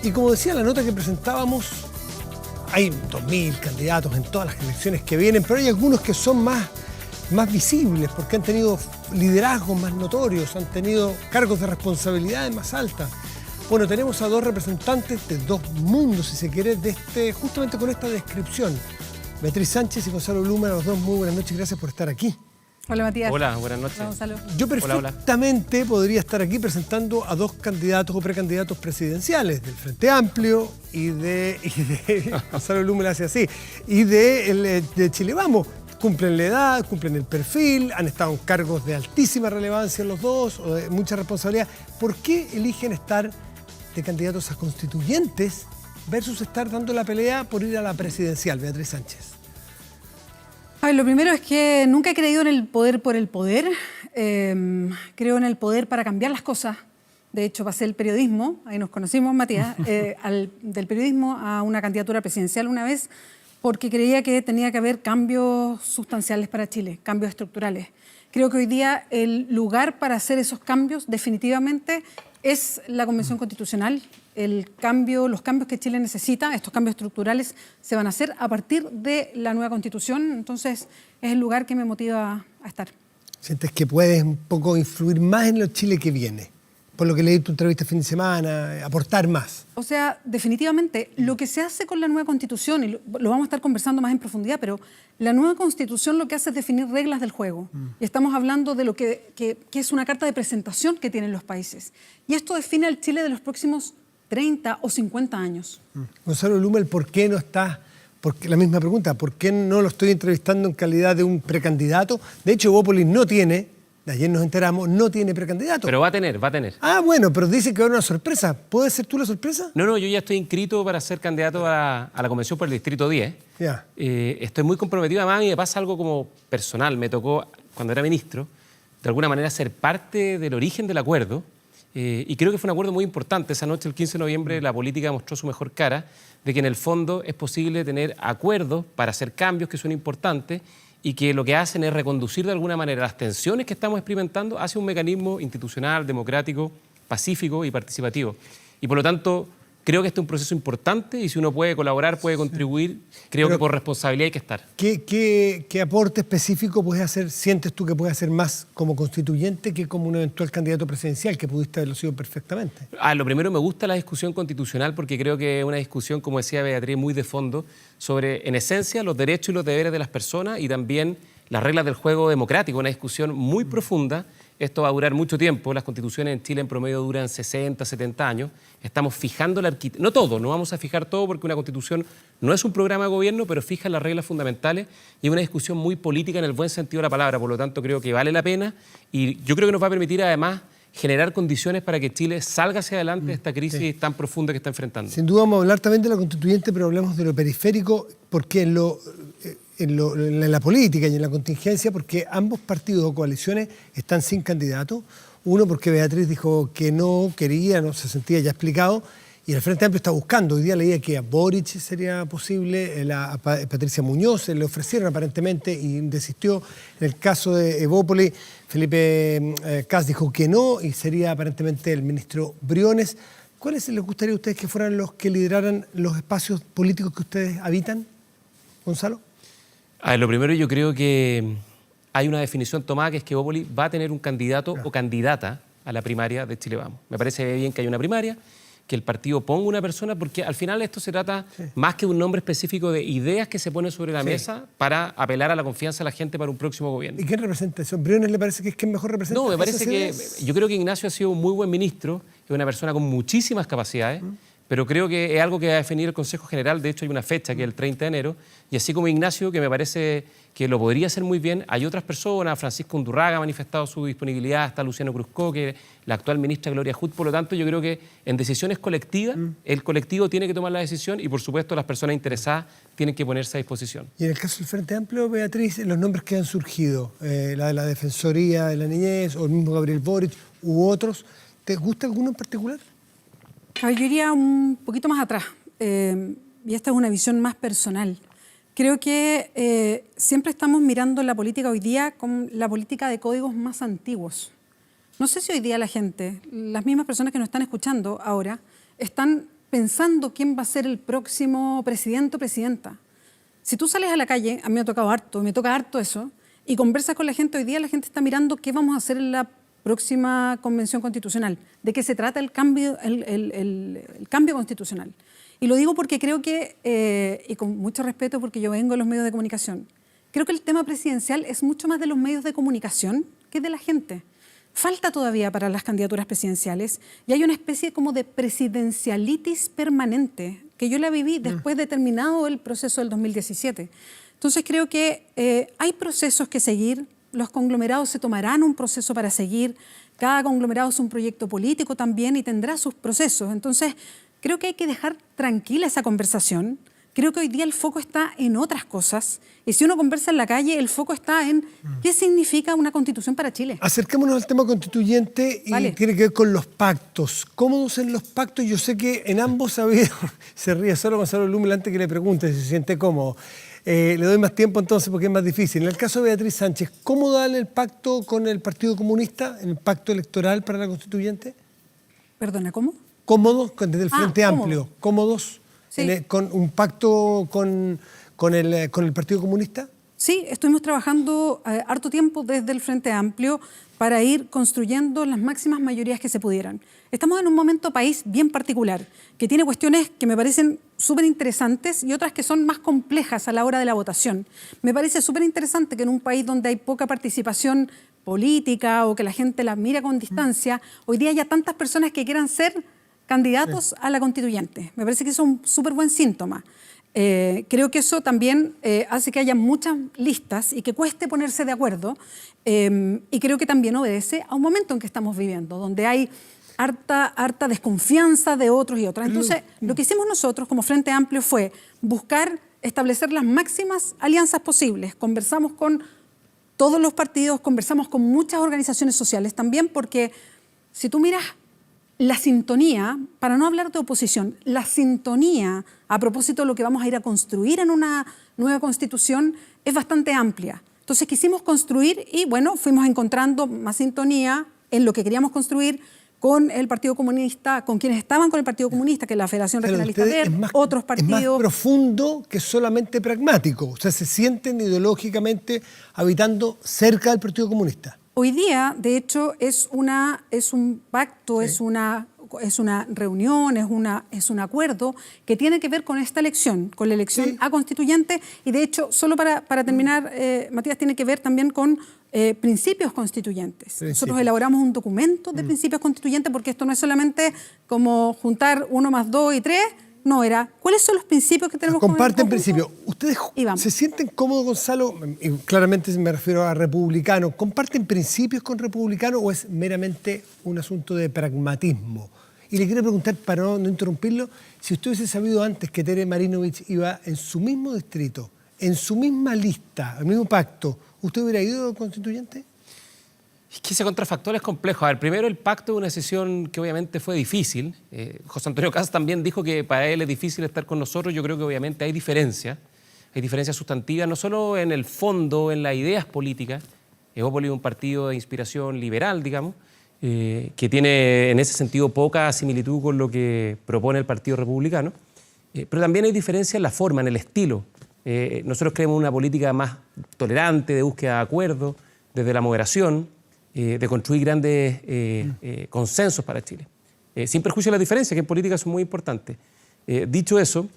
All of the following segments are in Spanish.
Y como decía la nota que presentábamos, hay 2000 candidatos en todas las elecciones que vienen, pero hay algunos que son más visibles porque han tenido liderazgos más notorios, han tenido cargos de responsabilidades más altas. Bueno, tenemos a dos representantes de dos mundos, si se quiere, justamente con esta descripción. Beatriz Sánchez y Gonzalo Luma, los dos, muy buenas noches, gracias por estar aquí. Hola, Matías. Hola, buenas noches. Hola, Gonzalo. Yo perfectamente podría estar aquí presentando a dos candidatos o precandidatos presidenciales, del Frente Amplio y de Gonzalo Luma lo hace así, y de Chile Vamos. Cumplen la edad, cumplen el perfil, han estado en cargos de altísima relevancia los dos, o de mucha responsabilidad. ¿Por qué eligen estar de candidatos a constituyentes versus estar dando la pelea por ir a la presidencial, Beatriz Sánchez? Ay, lo primero es que nunca he creído en el poder por el poder. Creo en el poder para cambiar las cosas. De hecho, pasé el periodismo, ahí nos conocimos, Matías, del periodismo a una candidatura presidencial una vez, porque creía que tenía que haber cambios sustanciales para Chile, cambios estructurales. Creo que hoy día el lugar para hacer esos cambios definitivamente es la Convención Constitucional. Los cambios que Chile necesita, estos cambios estructurales, se van a hacer a partir de la nueva Constitución. Entonces, es el lugar que me motiva a estar. ¿Sientes que puedes un poco influir más en el Chile que viene? Por lo que leí tu entrevista el fin de semana, aportar más. O sea, definitivamente, lo que se hace con la nueva Constitución, y lo vamos a estar conversando más en profundidad, pero la nueva Constitución lo que hace es definir reglas del juego. Y estamos hablando de lo que es una carta de presentación que tienen los países. Y esto define al Chile de los próximos 30 o 50 años. Gonzalo Luma, ¿el por qué no está? Porque la misma pregunta, ¿por qué no lo estoy entrevistando en calidad de un precandidato? De hecho, Evópolis no tiene, de ayer nos enteramos, no tiene precandidato. Pero va a tener. Ah, bueno, pero dice que va a haber una sorpresa. ¿Puede ser tú la sorpresa? No, yo ya estoy inscrito para ser candidato a la convención por el Distrito 10. Ya. Estoy muy comprometido. Además, a mí me pasa algo como personal. Me tocó, cuando era ministro, de alguna manera ser parte del origen del acuerdo. Y creo que fue un acuerdo muy importante. Esa noche, el 15 de noviembre, la política mostró su mejor cara, de que en el fondo es posible tener acuerdos para hacer cambios que son importantes y que lo que hacen es reconducir de alguna manera las tensiones que estamos experimentando hacia un mecanismo institucional, democrático, pacífico y participativo. Y por lo tanto, creo que este es un proceso importante y si uno puede colaborar, puede contribuir, creo que por responsabilidad hay que estar. ¿Qué aporte específico puedes hacer, sientes tú que puedes hacer más como constituyente que como un eventual candidato presidencial, que pudiste haberlo sido perfectamente? Lo primero, me gusta la discusión constitucional porque creo que es una discusión, como decía Beatriz, muy de fondo sobre, en esencia, los derechos y los deberes de las personas y también las reglas del juego democrático, una discusión muy profunda. Esto va a durar mucho tiempo, las constituciones en Chile en promedio duran 60, 70 años. Estamos fijando la arquitectura, no todo, no vamos a fijar todo porque una constitución no es un programa de gobierno, pero fija las reglas fundamentales y es una discusión muy política en el buen sentido de la palabra, por lo tanto creo que vale la pena y yo creo que nos va a permitir además generar condiciones para que Chile salga hacia adelante de esta crisis tan profunda que está enfrentando. Sin duda vamos a hablar también de la constituyente, pero hablemos de lo periférico, porque en la política y en la contingencia, porque ambos partidos o coaliciones están sin candidato. Uno porque Beatriz dijo que no quería, no se sentía ya explicado, y el Frente Amplio está buscando. Hoy día leía que a Boric sería posible, a Patricia Muñoz le ofrecieron aparentemente y desistió. En el caso de Evópolis, Felipe Kast dijo que no y sería aparentemente el ministro Briones. ¿Cuáles les gustaría a ustedes que fueran los que lideraran los espacios políticos que ustedes habitan, Gonzalo? Lo primero, yo creo que hay una definición tomada que es que Evópolis va a tener un candidato o candidata a la primaria de Chile Vamos. Me parece bien que haya una primaria, que el partido ponga una persona, porque al final esto se trata más que de un nombre específico de ideas que se ponen sobre la mesa para apelar a la confianza de la gente para un próximo gobierno. ¿Y quién representa eso? ¿Briones le parece que es quien mejor representa? No, me parece que yo creo que Ignacio ha sido un muy buen ministro, es una persona con muchísimas capacidades, pero creo que es algo que va a definir el Consejo General. De hecho, hay una fecha, que es el 30 de enero, y así como Ignacio, que me parece que lo podría hacer muy bien, hay otras personas. Francisco Undurraga ha manifestado su disponibilidad, está Luciano Cruzco, que es la actual ministra Gloria Hood. Por lo tanto, yo creo que en decisiones colectivas, el colectivo tiene que tomar la decisión y, por supuesto, las personas interesadas tienen que ponerse a disposición. Y en el caso del Frente Amplio, Beatriz, los nombres que han surgido, la de la Defensoría de la Niñez, o el mismo Gabriel Boric, u otros, ¿te gusta alguno en particular? Yo iría un poquito más atrás, y esta es una visión más personal. Creo que siempre estamos mirando la política hoy día con la política de códigos más antiguos. No sé si hoy día la gente, las mismas personas que nos están escuchando ahora, están pensando quién va a ser el próximo presidente o presidenta. Si tú sales a la calle, a mí me ha tocado harto, me toca harto eso, y conversas con la gente, hoy día la gente está mirando qué vamos a hacer en la próxima convención constitucional, de qué se trata el cambio constitucional. Y lo digo porque creo que, y con mucho respeto porque yo vengo de los medios de comunicación, creo que el tema presidencial es mucho más de los medios de comunicación que de la gente. Falta todavía para las candidaturas presidenciales y hay una especie como de presidencialitis permanente que yo la viví después de terminado el proceso del 2017. Entonces creo que hay procesos que seguir, los conglomerados se tomarán un proceso para seguir, cada conglomerado es un proyecto político también y tendrá sus procesos. Entonces creo que hay que dejar tranquila esa conversación. Creo que hoy día el foco está en otras cosas y si uno conversa en la calle, el foco está en qué significa una constitución para Chile. Acerquémonos al tema constituyente y tiene que ver con los pactos. ¿Cómodos en los pactos? Yo sé que en ambos ha habido, se ríe solo Gonzalo Blumel antes que le pregunte si se siente cómodo. Le doy más tiempo entonces porque es más difícil. En el caso de Beatriz Sánchez, ¿cómoda en el pacto con el Partido Comunista, en el pacto electoral para la constituyente? Perdona, ¿cómo? ¿Cómodos desde el Frente cómodo. Amplio? ¿Cómodos? Sí. ¿Con un pacto con el Partido Comunista? Sí, estuvimos trabajando harto tiempo desde el Frente Amplio para ir construyendo las máximas mayorías que se pudieran. Estamos en un momento país bien particular, que tiene cuestiones que me parecen súper interesantes y otras que son más complejas a la hora de la votación. Me parece súper interesante que en un país donde hay poca participación política o que la gente la mira con distancia, hoy día haya tantas personas que quieran ser candidatos a la constituyente. Me parece que eso es un súper buen síntoma. Creo que eso también hace que haya muchas listas y que cueste ponerse de acuerdo y creo que también obedece a un momento en que estamos viviendo, donde hay harta desconfianza de otros y otras. Entonces, lo que hicimos nosotros como Frente Amplio fue buscar establecer las máximas alianzas posibles. Conversamos con todos los partidos, conversamos con muchas organizaciones sociales también, porque si tú miras la sintonía, para no hablar de oposición, la sintonía a propósito de lo que vamos a ir a construir en una nueva constitución es bastante amplia. Entonces quisimos construir y bueno, fuimos encontrando más sintonía en lo que queríamos construir con el Partido Comunista, con quienes estaban con el Partido Comunista, que es la Federación Regionalista Verde, otros partidos. Es más profundo que solamente pragmático. O sea, se sienten ideológicamente habitando cerca del Partido Comunista. Hoy día, de hecho, es un pacto, sí. es una reunión, es un acuerdo que tiene que ver con esta elección, con la elección sí. a constituyente y de hecho, solo para terminar, Matías, tiene que ver también con principios constituyentes. Sí, nosotros elaboramos un documento de principios constituyentes porque esto no es solamente como juntar 1 más 2 y 3, no, era ¿cuáles son los principios que tenemos? Comparten principios. ¿Ustedes se sienten cómodos, Gonzalo? Y claramente me refiero a republicanos. ¿Comparten principios con republicanos o es meramente un asunto de pragmatismo? Y le quiero preguntar, para no interrumpirlo, si usted hubiese sabido antes que Tere Marinovich iba en su mismo distrito, en su misma lista, el mismo pacto, ¿usted hubiera ido constituyente? Es que ese contrafactor es complejo. A ver, primero el pacto es una decisión que obviamente fue difícil. José Antonio Caz también dijo que para él es difícil estar con nosotros. Yo creo que obviamente hay diferencias sustantivas, no solo en el fondo, en las ideas políticas. Evópolis es un partido de inspiración liberal, digamos, que tiene en ese sentido poca similitud con lo que propone el Partido Republicano. Pero también hay diferencias en la forma, en el estilo. Nosotros creemos una política más tolerante, de búsqueda de acuerdos, desde la moderación, de construir grandes consensos para Chile. Sin perjuicio de las diferencias, que en política son muy importantes. Dicho eso,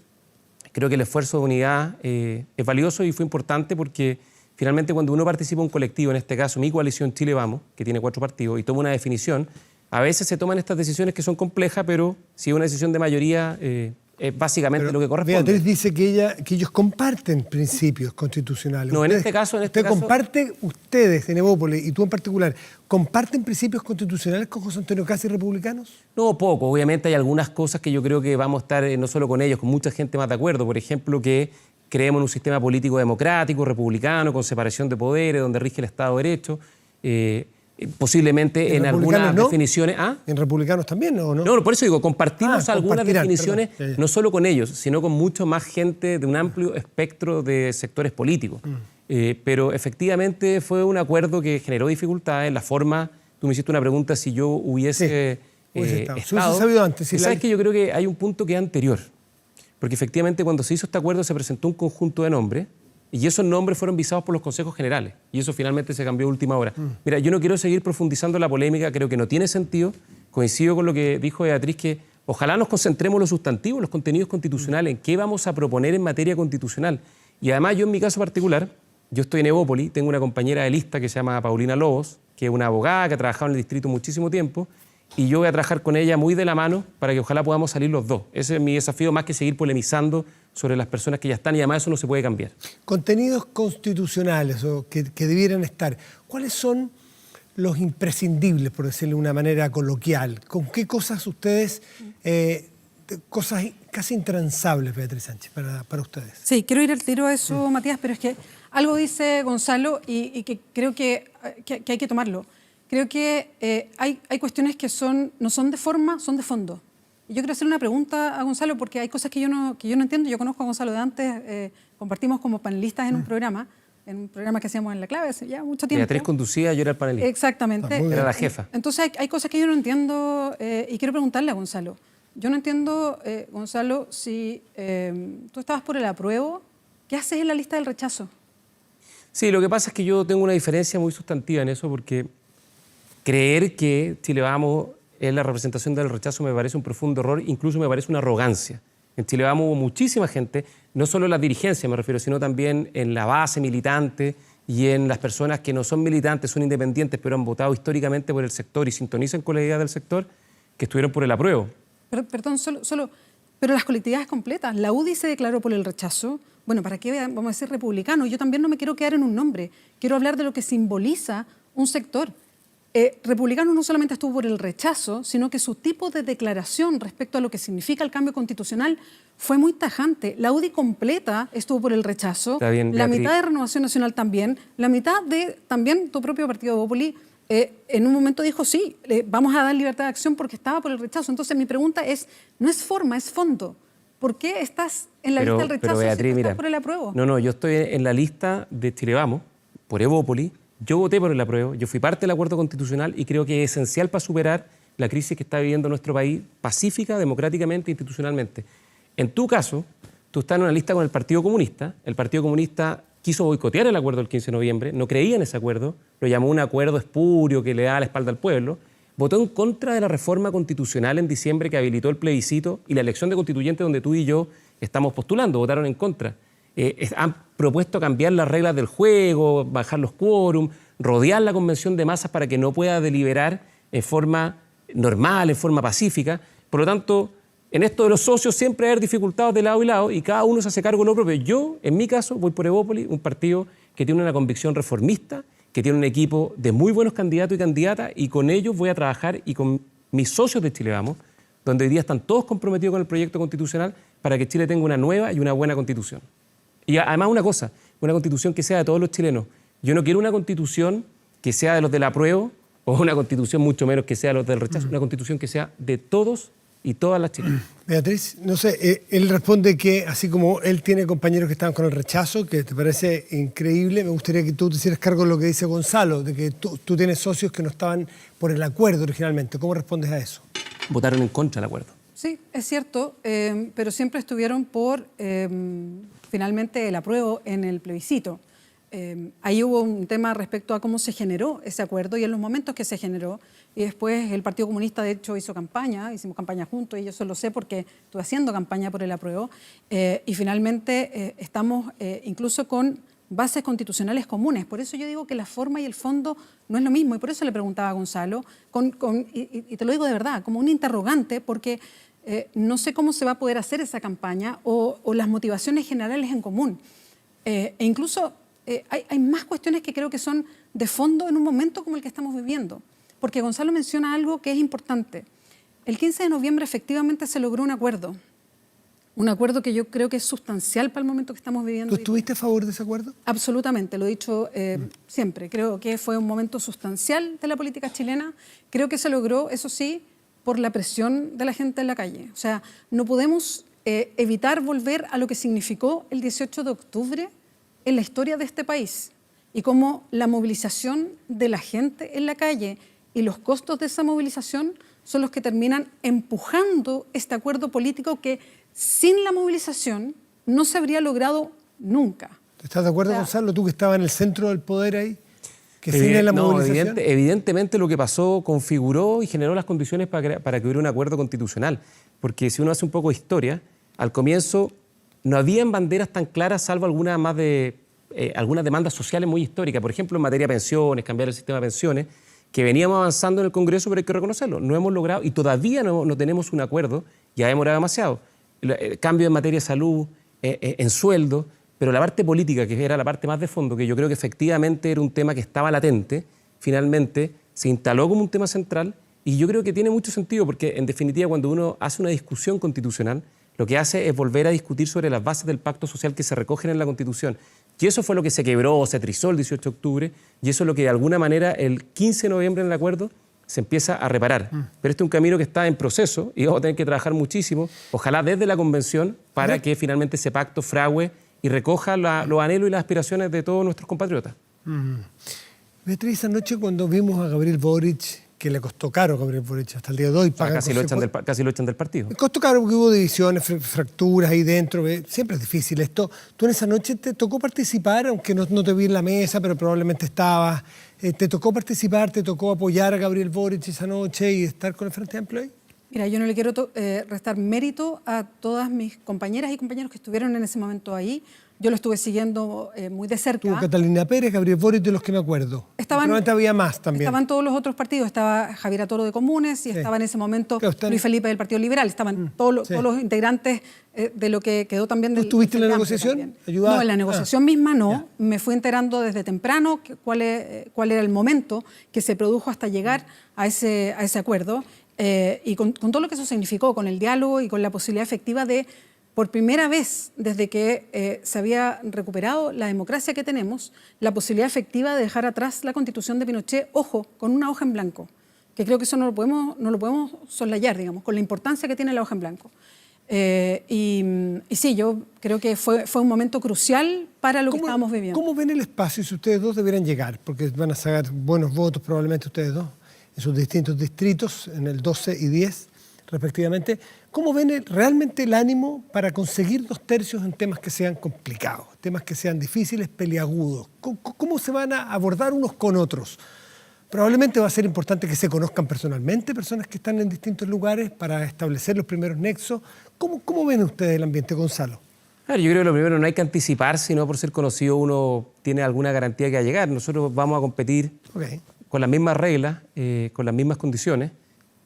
creo que el esfuerzo de unidad es valioso y fue importante porque finalmente cuando uno participa en un colectivo, en este caso mi coalición Chile Vamos, que tiene 4 partidos, y toma una definición, a veces se toman estas decisiones que son complejas, pero si es una decisión de mayoría, es básicamente lo que corresponde. Beatriz dice que ellos comparten principios constitucionales. No, en este caso... Ustedes en Evópolis, y tú en particular, ¿comparten principios constitucionales con José Antonio Caz y republicanos? No, poco. Obviamente hay algunas cosas que yo creo que vamos a estar, no solo con ellos, con mucha gente más de acuerdo. Por ejemplo, que creemos en un sistema político democrático, republicano, con separación de poderes, donde rige el Estado de Derecho. Posiblemente en algunas definiciones... ¿Ah? ¿En republicanos también o no? No, por eso digo, compartimos algunas definiciones, perdón. No solo con ellos, sino con mucho más gente de un amplio espectro de sectores políticos. Pero efectivamente fue un acuerdo que generó dificultades en la forma. Tú me hiciste una pregunta si yo hubiese hubiese estado. Se hubiese sabido antes. Y sabes que yo creo que hay un punto que es anterior, porque efectivamente cuando se hizo este acuerdo se presentó un conjunto de nombres y esos nombres fueron visados por los consejos generales y eso finalmente se cambió a última hora. Mira, yo no quiero seguir profundizando en la polémica, creo que no tiene sentido. Coincido con lo que dijo Beatriz, que ojalá nos concentremos en los sustantivos, los contenidos constitucionales, en qué vamos a proponer en materia constitucional. Y además yo en mi caso particular, yo estoy en Evópoli, tengo una compañera de lista que se llama Paulina Lobos, que es una abogada que ha trabajado en el distrito muchísimo tiempo, y yo voy a trabajar con ella muy de la mano para que ojalá podamos salir los dos. Ese es mi desafío, más que seguir polemizando sobre las personas que ya están, y además eso no se puede cambiar. Contenidos constitucionales o que debieran estar, ¿cuáles son los imprescindibles, por decirlo de una manera coloquial? ¿Con qué cosas ustedes, cosas casi intransables, Beatriz Sánchez, para ustedes? Sí, quiero ir al tiro a eso, Matías, pero es que algo dice Gonzalo y que creo que hay que tomarlo. Creo que hay cuestiones que no son de forma, son de fondo. Y yo quiero hacer una pregunta a Gonzalo porque hay cosas que yo no entiendo. Yo conozco a Gonzalo de antes, compartimos como panelistas en un programa que hacíamos en La Clave hace ya mucho tiempo. Beatriz conducía, yo era el panelista. Exactamente. Era la jefa. Entonces hay cosas que yo no entiendo y quiero preguntarle a Gonzalo. Yo no entiendo, Gonzalo, si tú estabas por el apruebo, ¿qué haces en la lista del rechazo? Sí, lo que pasa es que yo tengo una diferencia muy sustantiva en eso, porque creer que Chile Vamos es la representación del rechazo me parece un profundo error, incluso me parece una arrogancia. En Chile Vamos hubo muchísima gente, no solo en las dirigencias me refiero, sino también en la base militante y en las personas que no son militantes, son independientes, pero han votado históricamente por el sector y sintonizan con la idea del sector, que estuvieron por el apruebo. Perdón, pero las colectividades completas. La UDI se declaró por el rechazo. Bueno, ¿para qué vamos a ser republicanos? Yo también no me quiero quedar en un nombre. Quiero hablar de lo que simboliza un sector. Republicano no solamente estuvo por el rechazo, sino que su tipo de declaración respecto a lo que significa el cambio constitucional fue muy tajante. La UDI completa estuvo por el rechazo, la mitad de Renovación Nacional también, la mitad de también tu propio partido Evópoli en un momento dijo sí, vamos a dar libertad de acción porque estaba por el rechazo. Entonces mi pregunta es, no es forma, es fondo. ¿Por qué estás en la lista del rechazo Beatriz, si tú estás mira, por el apruebo? No, yo estoy en la lista de Chile Vamos, por Evópoli. Yo voté por el apruebo, yo fui parte del acuerdo constitucional y creo que es esencial para superar la crisis que está viviendo nuestro país, pacífica, democráticamente, institucionalmente. En tu caso, tú estás en una lista con el Partido Comunista. El Partido Comunista quiso boicotear el acuerdo del 15 de noviembre, no creía en ese acuerdo, lo llamó un acuerdo espurio que le da la espalda al pueblo. Votó en contra de la reforma constitucional en diciembre que habilitó el plebiscito y la elección de constituyentes donde tú y yo estamos postulando, votaron en contra. Han propuesto cambiar las reglas del juego, bajar los quórum, rodear la convención de masas para que no pueda deliberar en forma normal, en forma pacífica. Por lo tanto, en esto de los socios siempre hay dificultades de lado y lado y cada uno se hace cargo de lo propio. Yo, en mi caso, voy por Evópoli, un partido que tiene una convicción reformista, que tiene un equipo de muy buenos candidatos y candidatas, y con ellos voy a trabajar y con mis socios de Chile Vamos, donde hoy día están todos comprometidos con el proyecto constitucional para que Chile tenga una nueva y una buena constitución. Y además una cosa, una constitución que sea de todos los chilenos. Yo no quiero una constitución que sea de los del apruebo o una constitución mucho menos que sea de los del rechazo, una constitución que sea de todos y todas las chilenas. Beatriz, no sé, él responde que así como él tiene compañeros que estaban con el rechazo, que te parece increíble, me gustaría que tú te hicieras cargo de lo que dice Gonzalo, de que tú tienes socios que no estaban por el acuerdo originalmente. ¿Cómo respondes a eso? Votaron en contra del acuerdo. Sí, es cierto, pero siempre estuvieron por finalmente el apruebo en el plebiscito. Ahí hubo un tema respecto a cómo se generó ese acuerdo y en los momentos que se generó. Y después el Partido Comunista, de hecho, hizo campaña, hicimos campaña juntos, y yo eso lo sé porque estuve haciendo campaña por el apruebo. Y finalmente estamos incluso con bases constitucionales comunes. Por eso yo digo que la forma y el fondo no es lo mismo. Y por eso le preguntaba a Gonzalo, y te lo digo de verdad, como un interrogante, porque no sé cómo se va a poder hacer esa campaña o las motivaciones generales en común. E incluso hay más cuestiones que creo que son de fondo en un momento como el que estamos viviendo. Porque Gonzalo menciona algo que es importante. El 15 de noviembre efectivamente se logró un acuerdo que yo creo que es sustancial para el momento que estamos viviendo. ¿Tú estuviste a favor de ese acuerdo? Absolutamente, lo he dicho siempre. Creo que fue un momento sustancial de la política chilena. Creo que se logró, eso sí, por la presión de la gente en la calle. O sea, no podemos evitar volver a lo que significó el 18 de octubre en la historia de este país y cómo la movilización de la gente en la calle y los costos de esa movilización son los que terminan empujando este acuerdo político que sin la movilización no se habría logrado nunca. ¿Estás de acuerdo, Gonzalo? Tú que estabas en el centro del poder ahí, que sin la No, movilización... evidentemente lo que pasó configuró y generó las condiciones para que hubiera un acuerdo constitucional. Porque si uno hace un poco de historia, al comienzo no habían banderas tan claras, salvo algunas demandas sociales muy históricas. Por ejemplo, en materia de pensiones, cambiar el sistema de pensiones, que veníamos avanzando en el Congreso, pero hay que reconocerlo. No hemos logrado y todavía no tenemos un acuerdo, ya ha demorado demasiado. Cambio en materia de salud, en sueldo, pero la parte política, que era la parte más de fondo, que yo creo que efectivamente era un tema que estaba latente, finalmente se instaló como un tema central y yo creo que tiene mucho sentido porque, en definitiva, cuando uno hace una discusión constitucional, lo que hace es volver a discutir sobre las bases del pacto social que se recogen en la Constitución. Y eso fue lo que se quebró, se trizó el 18 de octubre, y eso es lo que de alguna manera el 15 de noviembre en el acuerdo se empieza a reparar. Pero este es un camino que está en proceso y vamos a tener que trabajar muchísimo, ojalá desde la Convención, para que finalmente ese pacto fragüe y recoja los anhelos y las aspiraciones de todos nuestros compatriotas. Beatriz, anoche cuando vimos a Gabriel Boric, que le costó caro a Gabriel Boric hasta el día de hoy. Casi lo echan del partido. Le costó caro porque hubo divisiones, fracturas ahí dentro. Siempre es difícil esto. Tú en esa noche te tocó participar, aunque no te vi en la mesa, pero probablemente estabas. ¿Te tocó participar, te tocó apoyar a Gabriel Boric esa noche y estar con el Frente Amplio ahí? Mira, yo no le quiero restar mérito a todas mis compañeras y compañeros que estuvieron en ese momento ahí. Yo lo estuve siguiendo muy de cerca. Tuvo Catalina Pérez, Gabriel Boric, de los que me acuerdo. Probablemente había más también. Estaban todos los otros partidos. Estaba Javier Toro de Comunes y estaba en ese momento Luis Felipe del Partido Liberal. Estaban todos los integrantes de lo que quedó también del... ¿Tú estuviste en la negociación? No, en la negociación misma no. Me fui enterando desde temprano cuál era el momento que se produjo hasta llegar a ese acuerdo. Y con todo lo que eso significó, con el diálogo y con la posibilidad efectiva de, por primera vez desde que se había recuperado la democracia que tenemos, la posibilidad efectiva de dejar atrás la Constitución de Pinochet, ojo, con una hoja en blanco, que creo que eso no lo podemos soslayar, digamos, con la importancia que tiene la hoja en blanco. Y sí, yo creo que fue un momento crucial para lo que estábamos viviendo. ¿Cómo ven el espacio si ustedes dos debieran llegar? Porque van a sacar buenos votos probablemente ustedes dos en sus distintos distritos, en el 12 y 10 respectivamente. ¿Cómo ven realmente el ánimo para conseguir 2 tercios en temas que sean complicados, temas que sean difíciles, peliagudos? ¿Cómo se van a abordar unos con otros? Probablemente va a ser importante que se conozcan personalmente personas que están en distintos lugares para establecer los primeros nexos. ¿Cómo ven ustedes el ambiente, Gonzalo? Claro, yo creo que lo primero, no hay que anticipar, sino por ser conocido uno tiene alguna garantía que va a llegar. Nosotros vamos a competir con las mismas reglas, con las mismas condiciones,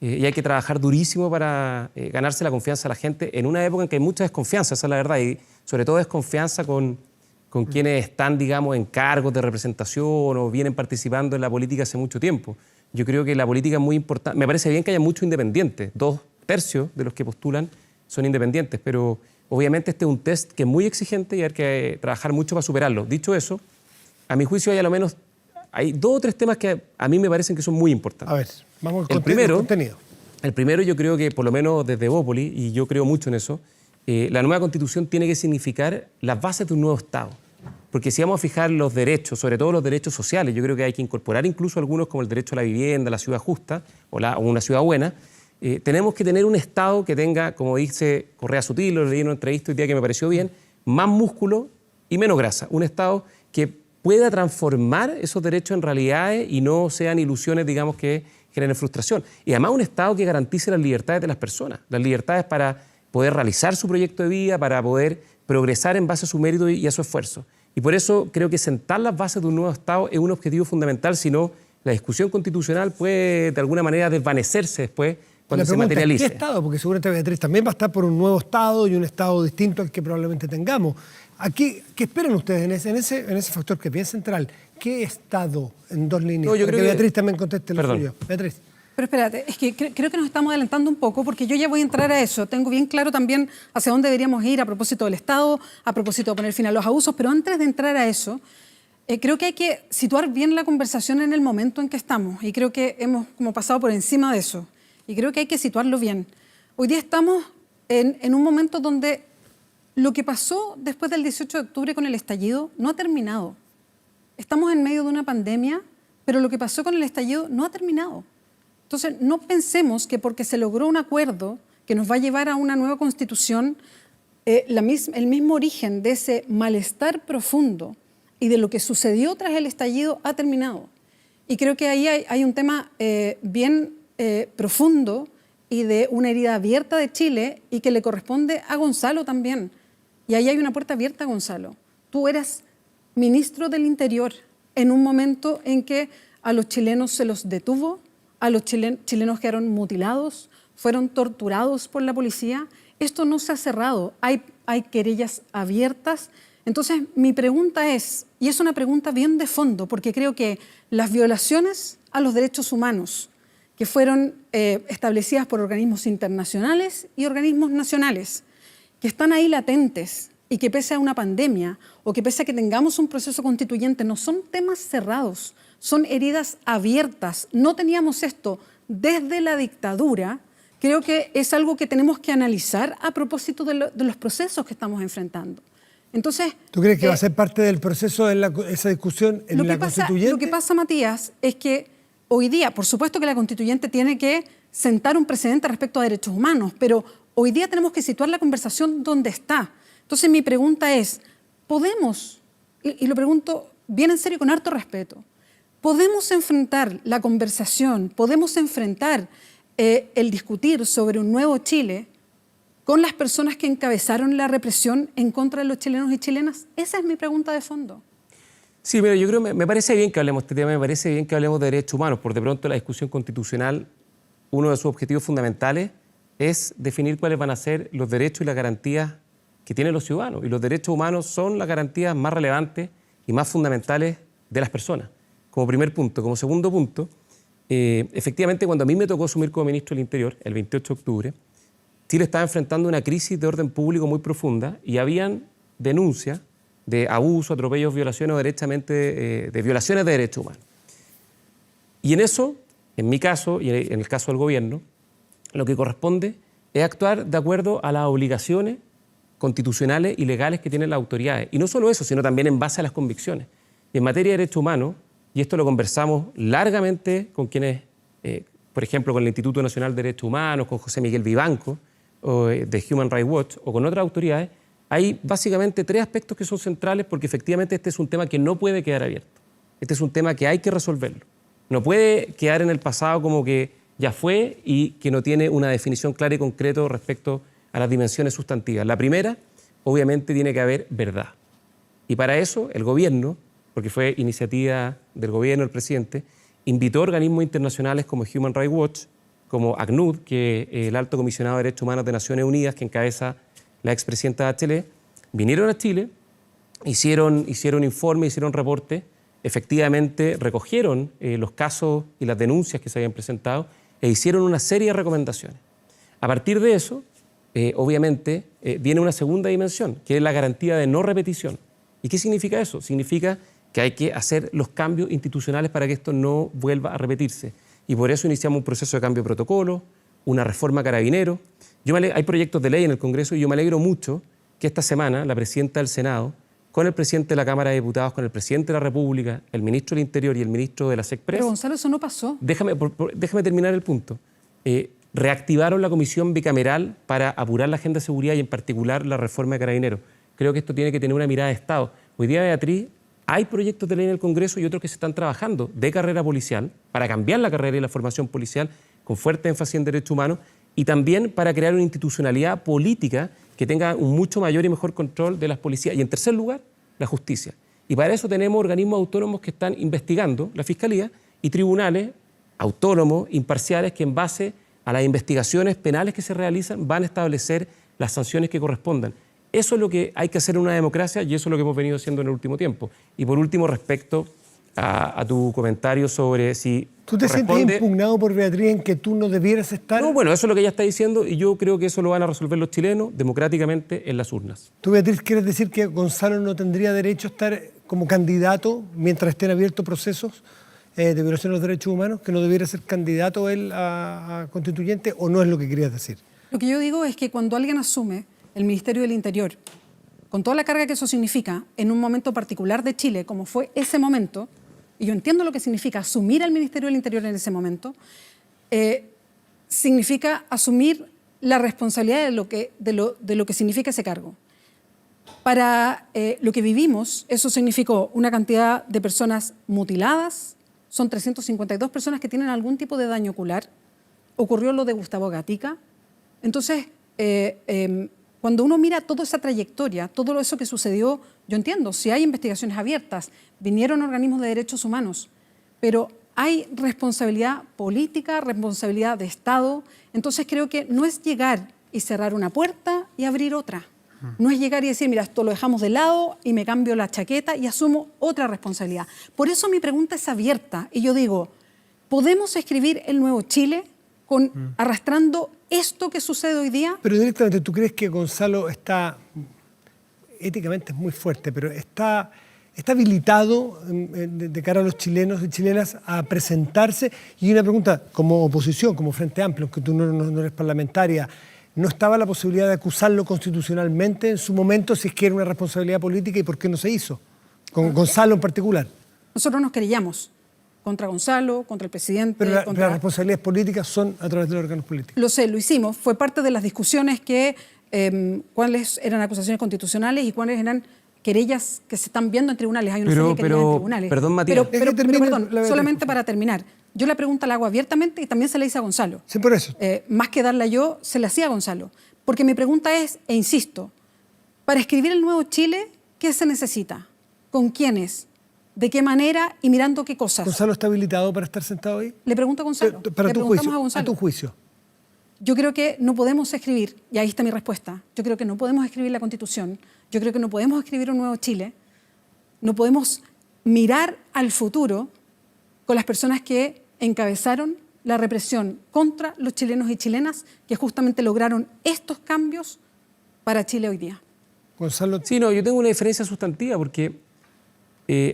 y hay que trabajar durísimo para ganarse la confianza de la gente en una época en que hay mucha desconfianza, esa es la verdad, y sobre todo desconfianza con quienes están, digamos, en cargos de representación o vienen participando en la política hace mucho tiempo. Yo creo que la política es muy importante. Me parece bien que haya muchos independientes. 2 tercios de los que postulan son independientes, pero obviamente este es un test que es muy exigente y hay que trabajar mucho para superarlo. Dicho eso, a mi juicio hay a lo menos 2 o 3 temas que a mí me parecen que son muy importantes. A ver, vamos al contenido. El primero, yo creo que por lo menos desde Bópoli, y yo creo mucho en eso, la nueva Constitución tiene que significar las bases de un nuevo Estado. Porque si vamos a fijar los derechos, sobre todo los derechos sociales, yo creo que hay que incorporar incluso algunos como el derecho a la vivienda, la ciudad justa o una ciudad buena. Tenemos que tener un Estado que tenga, como dice Correa Sutil, lo leí en una entrevista hoy día que me pareció bien, más músculo y menos grasa. Un Estado que pueda transformar esos derechos en realidades y no sean ilusiones, digamos, que generen frustración. Y además un Estado que garantice las libertades de las personas, las libertades para poder realizar su proyecto de vida, para poder progresar en base a su mérito y a su esfuerzo. Y por eso creo que sentar las bases de un nuevo Estado es un objetivo fundamental, si no, la discusión constitucional puede de alguna manera desvanecerse después cuando se materialice. ¿Qué Estado? Porque seguramente Beatriz también va a estar por un nuevo Estado y un Estado distinto al que probablemente tengamos. Aquí, ¿qué esperan ustedes en ese factor que es bien central? ¿Qué Estado en 2 líneas? No, yo creo que Beatriz también conteste lo suyo. Beatriz. Pero espérate, es que creo que nos estamos adelantando un poco porque yo ya voy a entrar a eso. Tengo bien claro también hacia dónde deberíamos ir a propósito del Estado, a propósito de poner fin a los abusos, pero antes de entrar a eso, creo que hay que situar bien la conversación en el momento en que estamos y creo que hemos como pasado por encima de eso y creo que hay que situarlo bien. Hoy día estamos en un momento donde lo que pasó después del 18 de octubre con el estallido no ha terminado. Estamos en medio de una pandemia, pero lo que pasó con el estallido no ha terminado. Entonces, no pensemos que porque se logró un acuerdo que nos va a llevar a una nueva constitución, el mismo origen de ese malestar profundo y de lo que sucedió tras el estallido ha terminado. Y creo que ahí hay un tema bien profundo y de una herida abierta de Chile y que le corresponde a Gonzalo también. Y ahí hay una puerta abierta, Gonzalo. Tú eras ministro del Interior en un momento en que a los chilenos se los detuvo, a los chilenos quedaron mutilados, fueron torturados por la policía. Esto no se ha cerrado, hay querellas abiertas. Entonces, mi pregunta es, y es una pregunta bien de fondo, porque creo que las violaciones a los derechos humanos que fueron establecidas por organismos internacionales y organismos nacionales, que están ahí latentes y que pese a una pandemia o que pese a que tengamos un proceso constituyente, no son temas cerrados, son heridas abiertas. No teníamos esto desde la dictadura. Creo que es algo que tenemos que analizar a propósito de los procesos que estamos enfrentando. Entonces, ¿tú crees que va a ser parte del proceso esa discusión en la constituyente? Lo que pasa, Matías, es que hoy día, por supuesto que la constituyente tiene que sentar un precedente respecto a derechos humanos, pero hoy día tenemos que situar la conversación donde está. Entonces, mi pregunta es, ¿podemos, y lo pregunto bien en serio con harto respeto, podemos enfrentar la conversación, podemos enfrentar el discutir sobre un nuevo Chile con las personas que encabezaron la represión en contra de los chilenos y chilenas? Esa es mi pregunta de fondo. Sí, mira, yo creo que me parece bien que hablemos de este tema, me parece bien que hablemos de derechos humanos, porque de pronto la discusión constitucional, uno de sus objetivos fundamentales es definir cuáles van a ser los derechos y las garantías que tienen los ciudadanos. Y los derechos humanos son las garantías más relevantes y más fundamentales de las personas, como primer punto. Como segundo punto, efectivamente, cuando a mí me tocó asumir como ministro del Interior, el 28 de octubre, Chile estaba enfrentando una crisis de orden público muy profunda y habían denuncias de abuso, atropellos, violaciones o derechamente de violaciones de derechos humanos. Y en eso, en mi caso y en el caso del gobierno, lo que corresponde es actuar de acuerdo a las obligaciones constitucionales y legales que tienen las autoridades. Y no solo eso, sino también en base a las convicciones. Y en materia de derechos humanos, y esto lo conversamos largamente con quienes, por ejemplo, con el Instituto Nacional de Derechos Humanos, con José Miguel Vivanco, o de Human Rights Watch, o con otras autoridades, hay básicamente tres aspectos que son centrales porque efectivamente este es un tema que no puede quedar abierto. Este es un tema que hay que resolverlo. No puede quedar en el pasado como que ya fue y que no tiene una definición clara y concreta respecto a las dimensiones sustantivas. La primera, obviamente, tiene que haber verdad. Y para eso el gobierno, porque fue iniciativa del gobierno del presidente, invitó a organismos internacionales como Human Rights Watch, como ACNUD, que es el Alto Comisionado de Derechos Humanos de Naciones Unidas, que encabeza la expresidenta Bachelet, vinieron a Chile, hicieron informes, hicieron reportes, efectivamente recogieron los casos y las denuncias que se habían presentado e hicieron una serie de recomendaciones. A partir de eso, obviamente, viene una segunda dimensión, que es la garantía de no repetición. ¿Y qué significa eso? Significa que hay que hacer los cambios institucionales para que esto no vuelva a repetirse. Y por eso iniciamos un proceso de cambio de protocolo, una reforma carabinero. Hay proyectos de ley en el Congreso y yo me alegro mucho que esta semana la presidenta del Senado, con el presidente de la Cámara de Diputados, con el presidente de la República, el ministro del Interior y el ministro de la SECPRES... Pero Gonzalo, eso no pasó. Déjame terminar el punto. Reactivaron la comisión bicameral para apurar la agenda de seguridad y en particular la reforma de carabineros. Creo que esto tiene que tener una mirada de Estado. Hoy día, Beatriz, hay proyectos de ley en el Congreso y otros que se están trabajando de carrera policial, para cambiar la carrera y la formación policial con fuerte énfasis en derechos humanos y también para crear una institucionalidad política que tenga un mucho mayor y mejor control de las policías. Y en tercer lugar, la justicia. Y para eso tenemos organismos autónomos que están investigando, la Fiscalía, y tribunales autónomos, imparciales, que en base a las investigaciones penales que se realizan van a establecer las sanciones que correspondan. Eso es lo que hay que hacer en una democracia y eso es lo que hemos venido haciendo en el último tiempo. Y por último, respecto a tu comentario sobre si ¿tú te sientes impugnado por Beatriz en que tú no debieras estar? No, bueno, eso es lo que ella está diciendo y yo creo que eso lo van a resolver los chilenos democráticamente en las urnas. ¿Tú, Beatriz, quieres decir que Gonzalo no tendría derecho a estar como candidato mientras estén abiertos procesos de violación de los derechos humanos? ¿Que no debiera ser candidato él a constituyente o no es lo que querías decir? Lo que yo digo es que cuando alguien asume el Ministerio del Interior, con toda la carga que eso significa, en un momento particular de Chile, como fue ese momento, y yo entiendo lo que significa asumir al Ministerio del Interior en ese momento, significa asumir la responsabilidad de lo que significa ese cargo. Para lo que vivimos, eso significó una cantidad de personas mutiladas, son 352 personas que tienen algún tipo de daño ocular, ocurrió lo de Gustavo Gatica. Entonces, cuando uno mira toda esa trayectoria, todo eso que sucedió, yo entiendo, si hay investigaciones abiertas, vinieron organismos de derechos humanos, pero hay responsabilidad política, responsabilidad de Estado. Entonces creo que no es llegar y cerrar una puerta y abrir otra. No es llegar y decir, mira, esto lo dejamos de lado y me cambio la chaqueta y asumo otra responsabilidad. Por eso mi pregunta es abierta y yo digo, ¿podemos escribir el nuevo Chile arrastrando esto que sucede hoy día? Pero directamente, ¿tú crees que Gonzalo está, éticamente es muy fuerte, pero está habilitado de cara a los chilenos y chilenas a presentarse? Y una pregunta, como oposición, como Frente Amplio, aunque tú no eres parlamentaria, ¿no estaba la posibilidad de acusarlo constitucionalmente en su momento si es que era una responsabilidad política y por qué no se hizo? Con Gonzalo en particular. Nosotros nos querellamos contra Gonzalo, contra el presidente. Pero las responsabilidades políticas son a través de los órganos políticos. Lo sé, lo hicimos. Fue parte de las discusiones que cuáles eran acusaciones constitucionales y cuáles eran querellas que se están viendo en tribunales. Hay una serie de querellas en tribunales. Perdón, Matías. Pero perdón, solamente para terminar. Yo la pregunta la hago abiertamente y también se la hice a Gonzalo. Sí, por eso. Más que darla yo, se la hacía a Gonzalo. Porque mi pregunta es, e insisto, para escribir el nuevo Chile, ¿qué se necesita? ¿Con quiénes? ¿De qué manera? ¿Y mirando qué cosas? ¿Gonzalo está habilitado para estar sentado ahí? Le pregunto a Gonzalo. Para tu juicio, a tu juicio. Yo creo que no podemos escribir, y ahí está mi respuesta, yo creo que no podemos escribir la Constitución, yo creo que no podemos escribir un nuevo Chile, no podemos mirar al futuro con las personas que encabezaron la represión contra los chilenos y chilenas que justamente lograron estos cambios para Chile hoy día. Gonzalo. Sí, no, yo tengo una diferencia sustantiva porque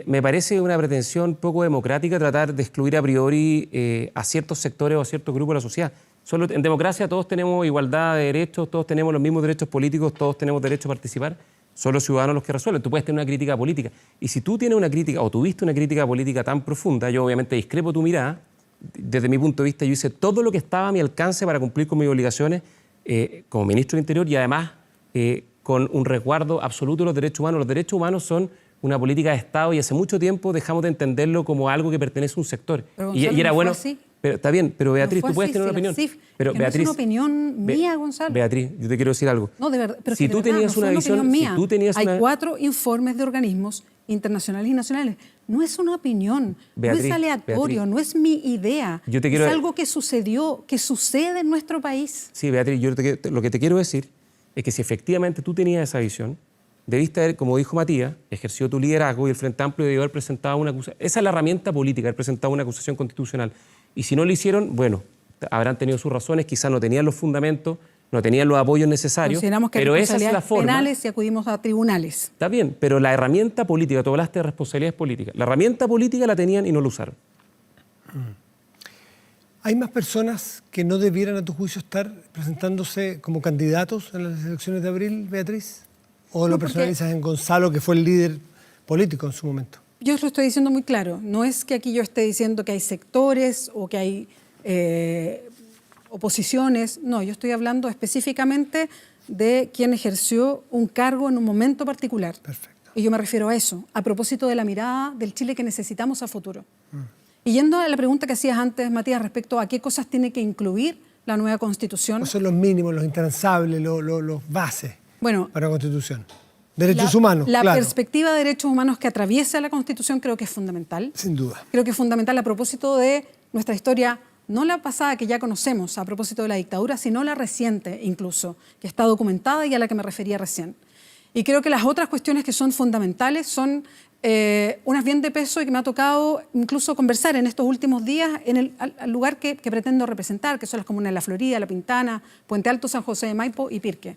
me parece una pretensión poco democrática tratar de excluir a priori a ciertos sectores o a ciertos grupos de la sociedad. Solo en democracia todos tenemos igualdad de derechos, todos tenemos los mismos derechos políticos, todos tenemos derecho a participar, son los ciudadanos los que resuelven. Tú puedes tener una crítica política. Y si tú tienes una crítica o tuviste una crítica política tan profunda, yo obviamente discrepo tu mirada. Desde mi punto de vista, yo hice todo lo que estaba a mi alcance para cumplir con mis obligaciones como ministro del Interior y además con un resguardo absoluto de los derechos humanos. Los derechos humanos son una política de Estado y hace mucho tiempo dejamos de entenderlo como algo que pertenece a un sector. Pero Gonzalo, y era no bueno. fue así. Pero, está bien, pero Beatriz, No tú puedes fue tener así, una opinión. Pero Beatriz, no es una opinión mía, Gonzalo. Beatriz, yo te quiero decir algo. No, de verdad. Pero si que tú de verdad, tenías no una fue visión, opinión mía. si tú tenías Hay una... 4 informes de organismos internacionales y nacionales. No es una opinión, Beatriz, no es aleatorio, Beatriz, no es mi idea. yo te quiero... Es algo que sucedió, que sucede en nuestro país. Sí, Beatriz, lo que te quiero decir es que si efectivamente tú tenías esa visión, debiste haber, como dijo Matías, ejercido tu liderazgo y el Frente Amplio debió haber presentado una acusación. Esa es la herramienta política, haber presentado una acusación constitucional. Y si no lo hicieron, bueno, habrán tenido sus razones, quizás no tenían los fundamentos, no tenían los apoyos necesarios, Consideramos que hay pero esa es la responsabilidades forma. penales y acudimos a tribunales. Está bien, pero la herramienta política, tú hablaste de responsabilidades políticas, la herramienta política la tenían y no la usaron. ¿Hay más personas que no debieran, a tu juicio, estar presentándose como candidatos en las elecciones de abril, Beatriz? ¿O lo personalizas en Gonzalo, que fue el líder político en su momento? Yo lo estoy diciendo muy claro. No es que aquí yo esté diciendo que hay sectores o que hay oposiciones. No, yo estoy hablando específicamente de quien ejerció un cargo en un momento particular. Perfecto. Y yo me refiero a eso, a propósito de la mirada del Chile que necesitamos a futuro. Y yendo a la pregunta que hacías antes, Matías, respecto a qué cosas tiene que incluir la nueva Constitución. ¿Cuáles son los mínimos, los intransables, los bases para la Constitución? Derechos humanos, La claro. perspectiva de derechos humanos que atraviesa la Constitución creo que es fundamental. Sin duda. Creo que es fundamental a propósito de nuestra historia, no la pasada que ya conocemos a propósito de la dictadura, sino la reciente incluso, que está documentada y a la que me refería recién. Y creo que las otras cuestiones que son fundamentales son unas bien de peso y que me ha tocado incluso conversar en estos últimos días en al lugar que pretendo representar, que son las comunas de La Florida, La Pintana, Puente Alto, San José de Maipo y Pirque.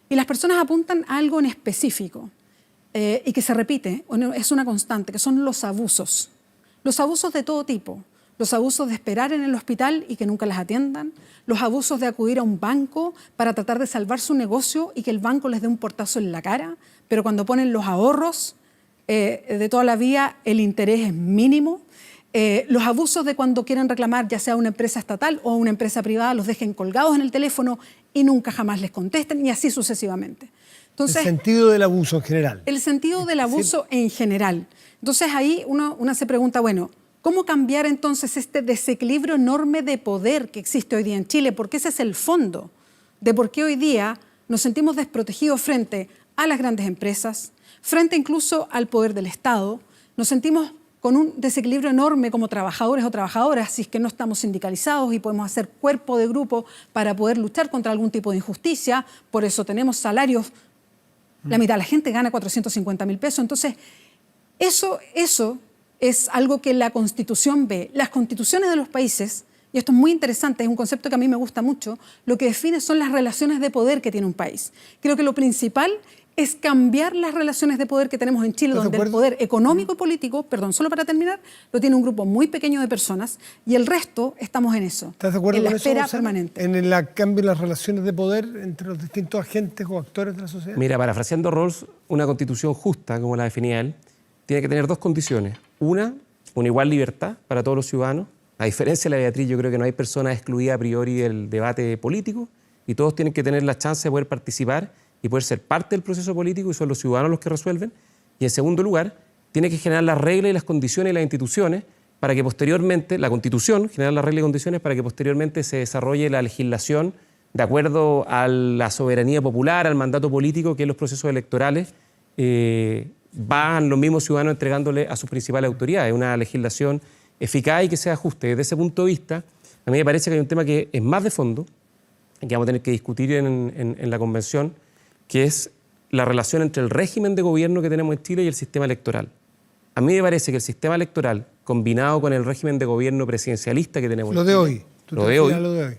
Y las personas apuntan a algo en específico y que se repite, es una constante, que son los abusos. Los abusos de todo tipo. Los abusos de esperar en el hospital y que nunca las atiendan. Los abusos de acudir a un banco para tratar de salvar su negocio y que el banco les dé un portazo en la cara. Pero cuando ponen los ahorros de toda la vida, el interés es mínimo. los abusos de cuando quieren reclamar, ya sea una empresa estatal o una empresa privada, los dejen colgados en el teléfono y nunca jamás les contesten, y así sucesivamente. Entonces, el sentido del abuso en general. El sentido del abuso en general. Entonces ahí uno se pregunta, bueno, ¿cómo cambiar entonces este desequilibrio enorme de poder que existe hoy día en Chile? Porque ese es el fondo de por qué hoy día nos sentimos desprotegidos frente a las grandes empresas, frente incluso al poder del Estado. Nos sentimos con un desequilibrio enorme como trabajadores o trabajadoras, si es que no estamos sindicalizados y podemos hacer cuerpo de grupo para poder luchar contra algún tipo de injusticia. Por eso tenemos salarios, la mitad de la gente gana 450.000 pesos. Entonces, eso es algo que la Constitución ve. Las constituciones de los países, y esto es muy interesante, es un concepto que a mí me gusta mucho, lo que define son las relaciones de poder que tiene un país. Creo que lo principal es cambiar las relaciones de poder que tenemos en Chile, donde el poder económico y político, perdón, solo para terminar, lo tiene un grupo muy pequeño de personas y el resto estamos en eso. ¿Estás de acuerdo en la con eso, espera Gonzalo? permanente. En el cambio de las relaciones de poder entre los distintos agentes o actores de la sociedad. Mira, parafraseando Rawls, una constitución justa, como la definía él, tiene que tener dos condiciones. Una igual libertad para todos los ciudadanos. A diferencia de la Beatriz, yo creo que no hay personas excluidas a priori del debate político y todos tienen que tener la chance de poder participar y poder ser parte del proceso político, y son los ciudadanos los que resuelven. Y en segundo lugar, tiene que generar las reglas y las condiciones y las instituciones para que posteriormente, la Constitución, generar las reglas y condiciones para que posteriormente se desarrolle la legislación de acuerdo a la soberanía popular, al mandato político que en los procesos electorales van los mismos ciudadanos entregándole a sus principales autoridades. Una legislación eficaz y que sea justa. Desde ese punto de vista, a mí me parece que hay un tema que es más de fondo, que vamos a tener que discutir en la convención, que es la relación entre el régimen de gobierno que tenemos en Chile y el sistema electoral. A mí me parece que el sistema electoral, combinado con el régimen de gobierno presidencialista que tenemos en Chile, lo de hoy,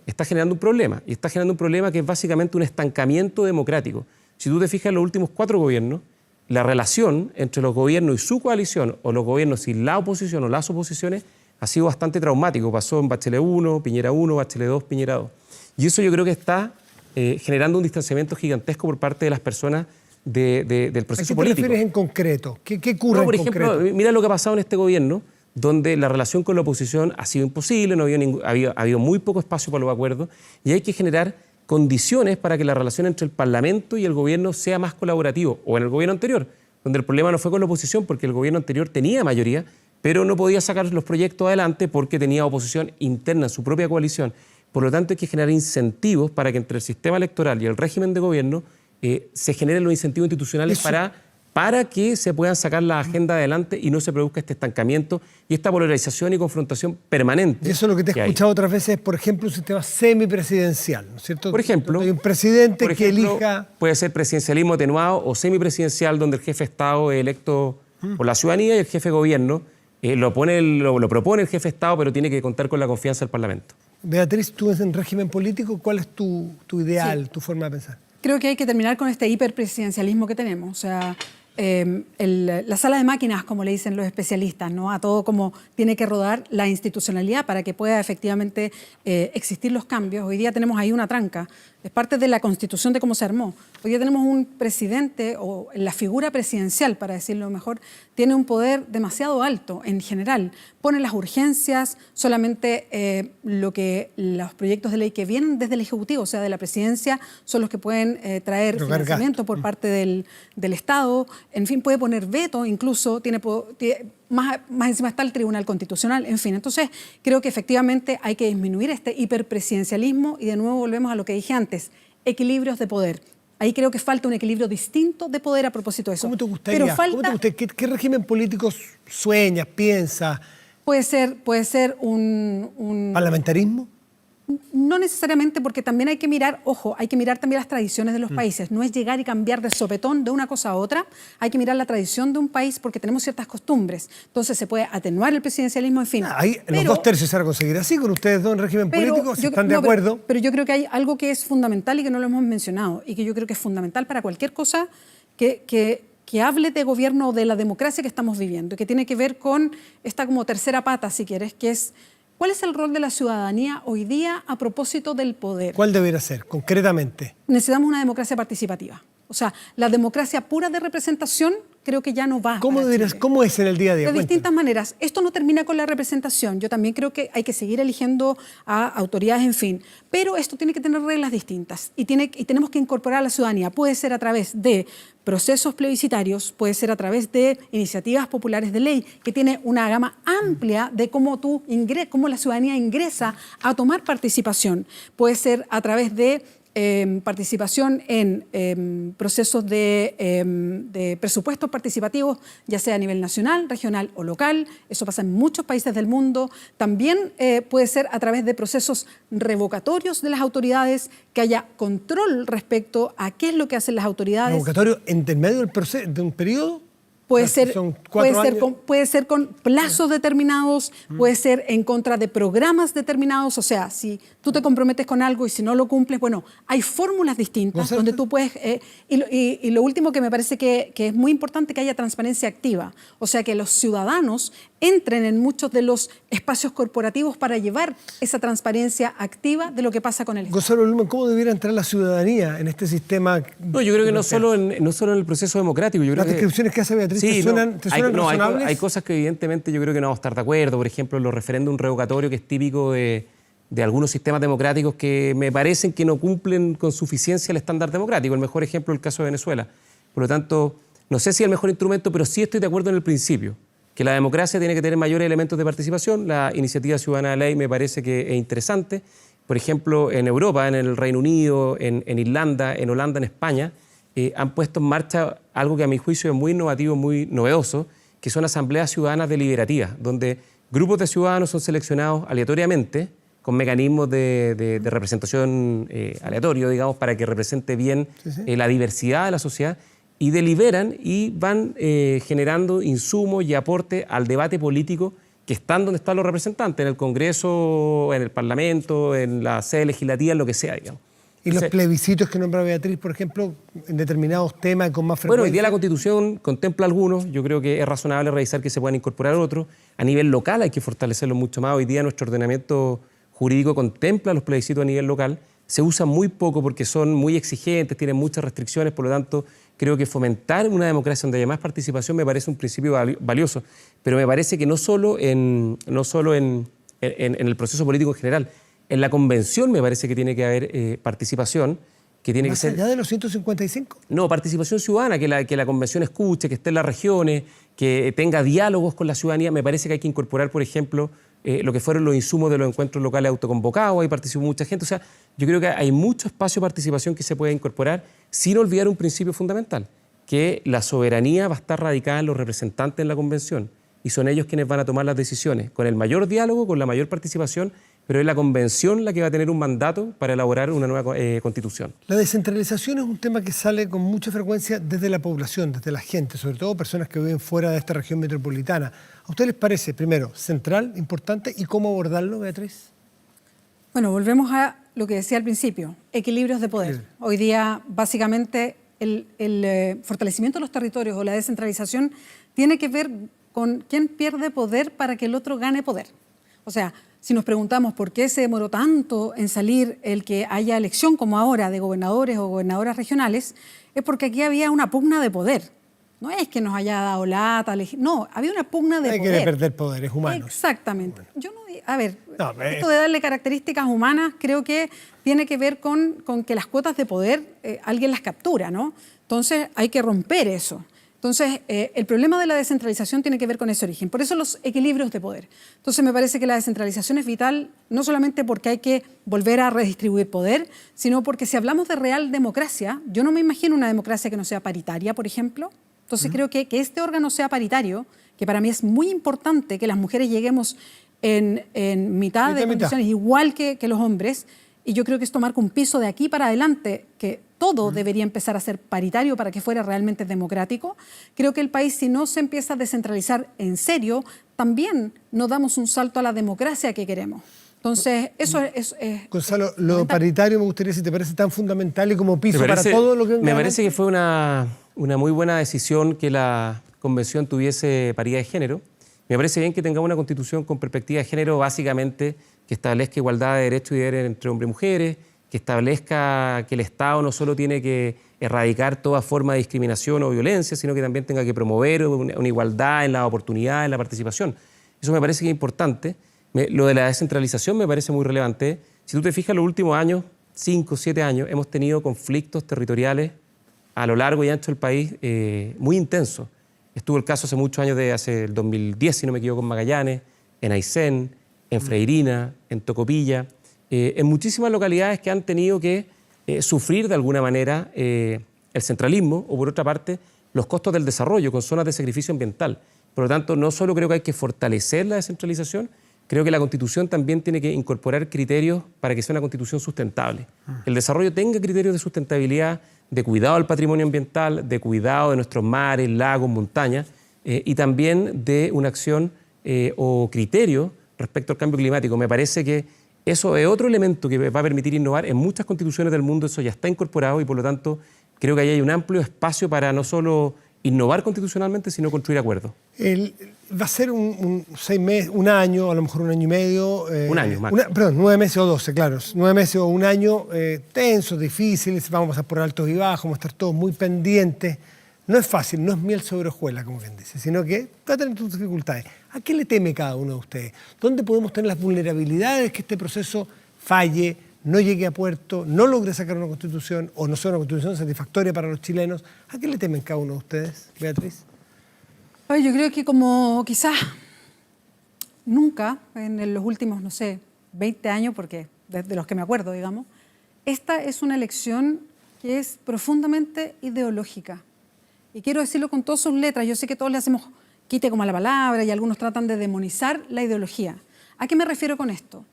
está generando un problema. Y está generando un problema que es básicamente un estancamiento democrático. Si tú te fijas en los últimos 4 gobiernos, la relación entre los gobiernos y su coalición, o los gobiernos y la oposición o las oposiciones, ha sido bastante traumático. Pasó en Bachelet 1, Piñera 1, Bachelet 2, Piñera 2. Y eso yo creo que está generando un distanciamiento gigantesco por parte de las personas del proceso político. ¿A qué te refieres en concreto? ¿Qué ocurre por en ejemplo, concreto? mira lo que ha pasado en este gobierno, donde la relación con la oposición ha sido imposible, ha habido muy poco espacio para los acuerdos, y hay que generar condiciones para que la relación entre el Parlamento y el gobierno sea más colaborativo, o en el gobierno anterior, donde el problema no fue con la oposición, porque el gobierno anterior tenía mayoría, pero no podía sacar los proyectos adelante porque tenía oposición interna en su propia coalición. Por lo tanto, hay que generar incentivos para que entre el sistema electoral y el régimen de gobierno se generen los incentivos institucionales para que se puedan sacar la agenda adelante y no se produzca este estancamiento y esta polarización y confrontación permanente. Y eso es lo que te he escuchado otras veces, por ejemplo, un sistema semipresidencial, ¿no es cierto? Por ejemplo, hay un presidente que elija... Puede ser presidencialismo atenuado o semipresidencial, donde el jefe de Estado es electo por la ciudadanía y el jefe de gobierno lo propone el jefe de Estado, pero tiene que contar con la confianza del Parlamento. Beatriz, tú en régimen político, ¿cuál es tu ideal, tu forma de pensar? Creo que hay que terminar con este hiperpresidencialismo que tenemos. O sea, la sala de máquinas, como le dicen los especialistas, ¿no? A todo como tiene que rodar la institucionalidad para que pueda efectivamente existir los cambios. Hoy día tenemos ahí una tranca. Es parte de la Constitución de cómo se armó. Hoy día tenemos un presidente, o la figura presidencial, para decirlo mejor, tiene un poder demasiado alto en general. Pone las urgencias, solamente los proyectos de ley que vienen desde el Ejecutivo, o sea, de la presidencia, son los que pueden traer financiamiento por parte del Estado. En fin, puede poner veto, incluso más encima está el Tribunal Constitucional, en fin. Entonces, creo que efectivamente hay que disminuir este hiperpresidencialismo y de nuevo volvemos a lo que dije antes, equilibrios de poder. Ahí creo que falta un equilibrio distinto de poder a propósito de eso. ¿Cómo te gustaría? ¿Qué régimen político sueñas, piensas? Puede ser un... ¿Parlamentarismo? No necesariamente, porque también hay que mirar, ojo, hay que mirar también las tradiciones de los países. No es llegar y cambiar de sopetón de una cosa a otra. Hay que mirar la tradición de un país porque tenemos ciertas costumbres. Entonces se puede atenuar el presidencialismo, en fin. Los 2/3 se van a conseguir así con ustedes dos en régimen político, si están de acuerdo. Pero yo creo que hay algo que es fundamental y que no lo hemos mencionado y que yo creo que es fundamental para cualquier cosa que hable de gobierno o de la democracia que estamos viviendo y que tiene que ver con esta como tercera pata, si quieres, que es ¿cuál es el rol de la ciudadanía hoy día a propósito del poder? ¿Cuál debería ser, concretamente? Necesitamos una democracia participativa. O sea, la democracia pura de representación creo que ya no va. ¿Cómo es en el día a día? De distintas maneras. Esto no termina con la representación. Yo también creo que hay que seguir eligiendo a autoridades, en fin. Pero esto tiene que tener reglas distintas y tenemos que incorporar a la ciudadanía. Puede ser a través de procesos plebiscitarios, puede ser a través de iniciativas populares de ley, que tiene una gama amplia de cómo la ciudadanía ingresa a tomar participación. Puede ser a través de participación en procesos de presupuestos participativos, ya sea a nivel nacional, regional o local. Eso pasa en muchos países del mundo. También puede ser a través de procesos revocatorios de las autoridades, que haya control respecto a qué es lo que hacen las autoridades. ¿Revocatorio en medio del proceso, de un periodo? Puede ser con plazos determinados, puede ser en contra de programas determinados. O sea, si tú te comprometes con algo y si no lo cumples, bueno, hay fórmulas distintas donde tú puedes... y lo último que me parece que es muy importante, que haya transparencia activa. O sea, que los ciudadanos entren en muchos de los espacios corporativos para llevar esa transparencia activa de lo que pasa con el Estado. Gonzalo Luman, ¿cómo debiera entrar la ciudadanía en este sistema? No, yo creo que no solo en el proceso democrático. Yo creo Las descripciones que hace Beatriz, sí, ¿te suenan razonables? Hay cosas que evidentemente yo creo que no vamos a estar de acuerdo. Por ejemplo, los referéndums revocatorios, que es típico de algunos sistemas democráticos que me parecen que no cumplen con suficiencia el estándar democrático. El mejor ejemplo es el caso de Venezuela. Por lo tanto, no sé si es el mejor instrumento, pero sí estoy de acuerdo en el principio, que la democracia tiene que tener mayores elementos de participación. La iniciativa ciudadana de ley me parece que es interesante. Por ejemplo, en Europa, en el Reino Unido, en Irlanda, en Holanda, en España, han puesto en marcha algo que a mi juicio es muy innovativo, muy novedoso, que son asambleas ciudadanas deliberativas, donde grupos de ciudadanos son seleccionados aleatoriamente con mecanismos de representación aleatorio, digamos, para que represente bien la diversidad de la sociedad, y deliberan y van generando insumos y aporte al debate político que están donde están los representantes, en el Congreso, en el Parlamento, en la sede legislativa, en lo que sea, digamos. Y los plebiscitos que nombra Beatriz, por ejemplo, en determinados temas con más frecuencia. Bueno, hoy día la Constitución contempla algunos, yo creo que es razonable revisar que se puedan incorporar otros. A nivel local hay que fortalecerlo mucho más. Hoy día nuestro ordenamiento jurídico contempla los plebiscitos a nivel local. Se usan muy poco porque son muy exigentes, tienen muchas restricciones, por lo tanto creo que fomentar una democracia donde haya más participación me parece un principio valioso. Pero me parece que no solo en el proceso político en general. En la convención me parece que tiene que haber participación, que tiene que ser... ¿Más allá de los 155? No, participación ciudadana, que la convención escuche, que esté en las regiones, que tenga diálogos con la ciudadanía. Me parece que hay que incorporar, por ejemplo, lo que fueron los insumos de los encuentros locales autoconvocados, ahí participó mucha gente. O sea, yo creo que hay mucho espacio de participación que se puede incorporar sin olvidar un principio fundamental, que la soberanía va a estar radicada en los representantes en la convención y son ellos quienes van a tomar las decisiones, con el mayor diálogo, con la mayor participación, pero es la convención la que va a tener un mandato para elaborar una nueva constitución. La descentralización es un tema que sale con mucha frecuencia desde la población, desde la gente, sobre todo personas que viven fuera de esta región metropolitana. ¿A ustedes les parece, primero, central, importante, y cómo abordarlo, Beatriz? Bueno, volvemos a lo que decía al principio, equilibrios de poder. Sí. Hoy día, básicamente, el fortalecimiento de los territorios o la descentralización tiene que ver con quién pierde poder para que el otro gane poder. O sea, si nos preguntamos por qué se demoró tanto en salir el que haya elección como ahora de gobernadores o gobernadoras regionales, es porque aquí había una pugna de poder. No es que nos haya dado lata, no, había una pugna de poder. Hay que perder poderes humanos. Exactamente. Yo no, a ver, esto de darle características humanas creo que tiene que ver con que las cuotas de poder alguien las captura, ¿no? Entonces hay que romper eso. Entonces, el problema de la descentralización tiene que ver con ese origen. Por eso los equilibrios de poder. Entonces, me parece que la descentralización es vital, no solamente porque hay que volver a redistribuir poder, sino porque si hablamos de real democracia, yo no me imagino una democracia que no sea paritaria, por ejemplo. Entonces, creo que este órgano sea paritario, que para mí es muy importante que las mujeres lleguemos en mitad de condiciones igual que los hombres. Y yo creo que esto marca un piso de aquí para adelante, que todo debería empezar a ser paritario para que fuera realmente democrático. Creo que el país, si no se empieza a descentralizar en serio, también no damos un salto a la democracia que queremos. Entonces, eso es Gonzalo, lo paritario me gustaría, si te parece tan fundamental y como piso para todo lo que... Me parece que fue una muy buena decisión que la Convención tuviese paridad de género. Me parece bien que tengamos una Constitución con perspectiva de género, básicamente que establezca igualdad de derechos y deberes entre hombres y mujeres, que establezca que el Estado no solo tiene que erradicar toda forma de discriminación o violencia, sino que también tenga que promover una igualdad en la oportunidad, en la participación. Eso me parece que es importante. Lo de la descentralización me parece muy relevante. Si tú te fijas, en los últimos años, 5 o 7 años, hemos tenido conflictos territoriales a lo largo y ancho del país muy intensos. Estuvo el caso hace muchos años, hace el 2010, si no me equivoco, en Magallanes, en Aysén, en Freirina, en Tocopilla, en muchísimas localidades que han tenido que sufrir de alguna manera el centralismo o, por otra parte, los costos del desarrollo con zonas de sacrificio ambiental. Por lo tanto, no solo creo que hay que fortalecer la descentralización, creo que la Constitución también tiene que incorporar criterios para que sea una Constitución sustentable. El desarrollo tenga criterios de sustentabilidad, de cuidado del patrimonio ambiental, de cuidado de nuestros mares, lagos, montañas, y también de una acción o criterio respecto al cambio climático. Me parece que eso es otro elemento que va a permitir innovar. En muchas constituciones del mundo eso ya está incorporado y, por lo tanto, creo que ahí hay un amplio espacio para no solo innovar constitucionalmente, sino construir acuerdos. Va a ser un 6 meses, un año, a lo mejor un año y medio. Un año más. Perdón, 9 meses o 12, claro. 9 meses o un año tensos, difíciles, vamos a pasar por altos y bajos, vamos a estar todos muy pendientes. No es fácil, no es miel sobre hojuelas, como quien dice, sino que va a tener sus dificultades. ¿A qué le teme cada uno de ustedes? ¿Dónde podemos tener las vulnerabilidades que este proceso falle, no llegue a puerto, no logre sacar una constitución o no sea una constitución satisfactoria para los chilenos? ¿A qué le temen cada uno de ustedes, Beatriz? Yo creo que como quizás nunca en los últimos, no sé, 20 años, porque de los que me acuerdo, digamos, esta es una elección que es profundamente ideológica. Y quiero decirlo con todas sus letras. Yo sé que todos le hacemos quite como a la palabra y algunos tratan de demonizar la ideología. ¿A qué me refiero con esto?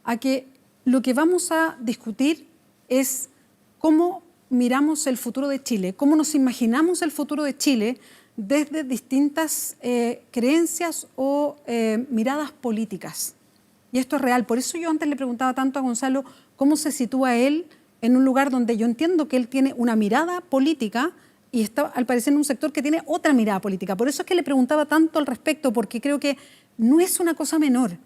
A que lo que vamos a discutir es cómo miramos el futuro de Chile, cómo nos imaginamos el futuro de Chile desde distintas creencias o miradas políticas. Y esto es real. Por eso yo antes le preguntaba tanto a Gonzalo cómo se sitúa él en un lugar donde yo entiendo que él tiene una mirada política y está al parecer en un sector que tiene otra mirada política. Por eso es que le preguntaba tanto al respecto, porque creo que no es una cosa menor.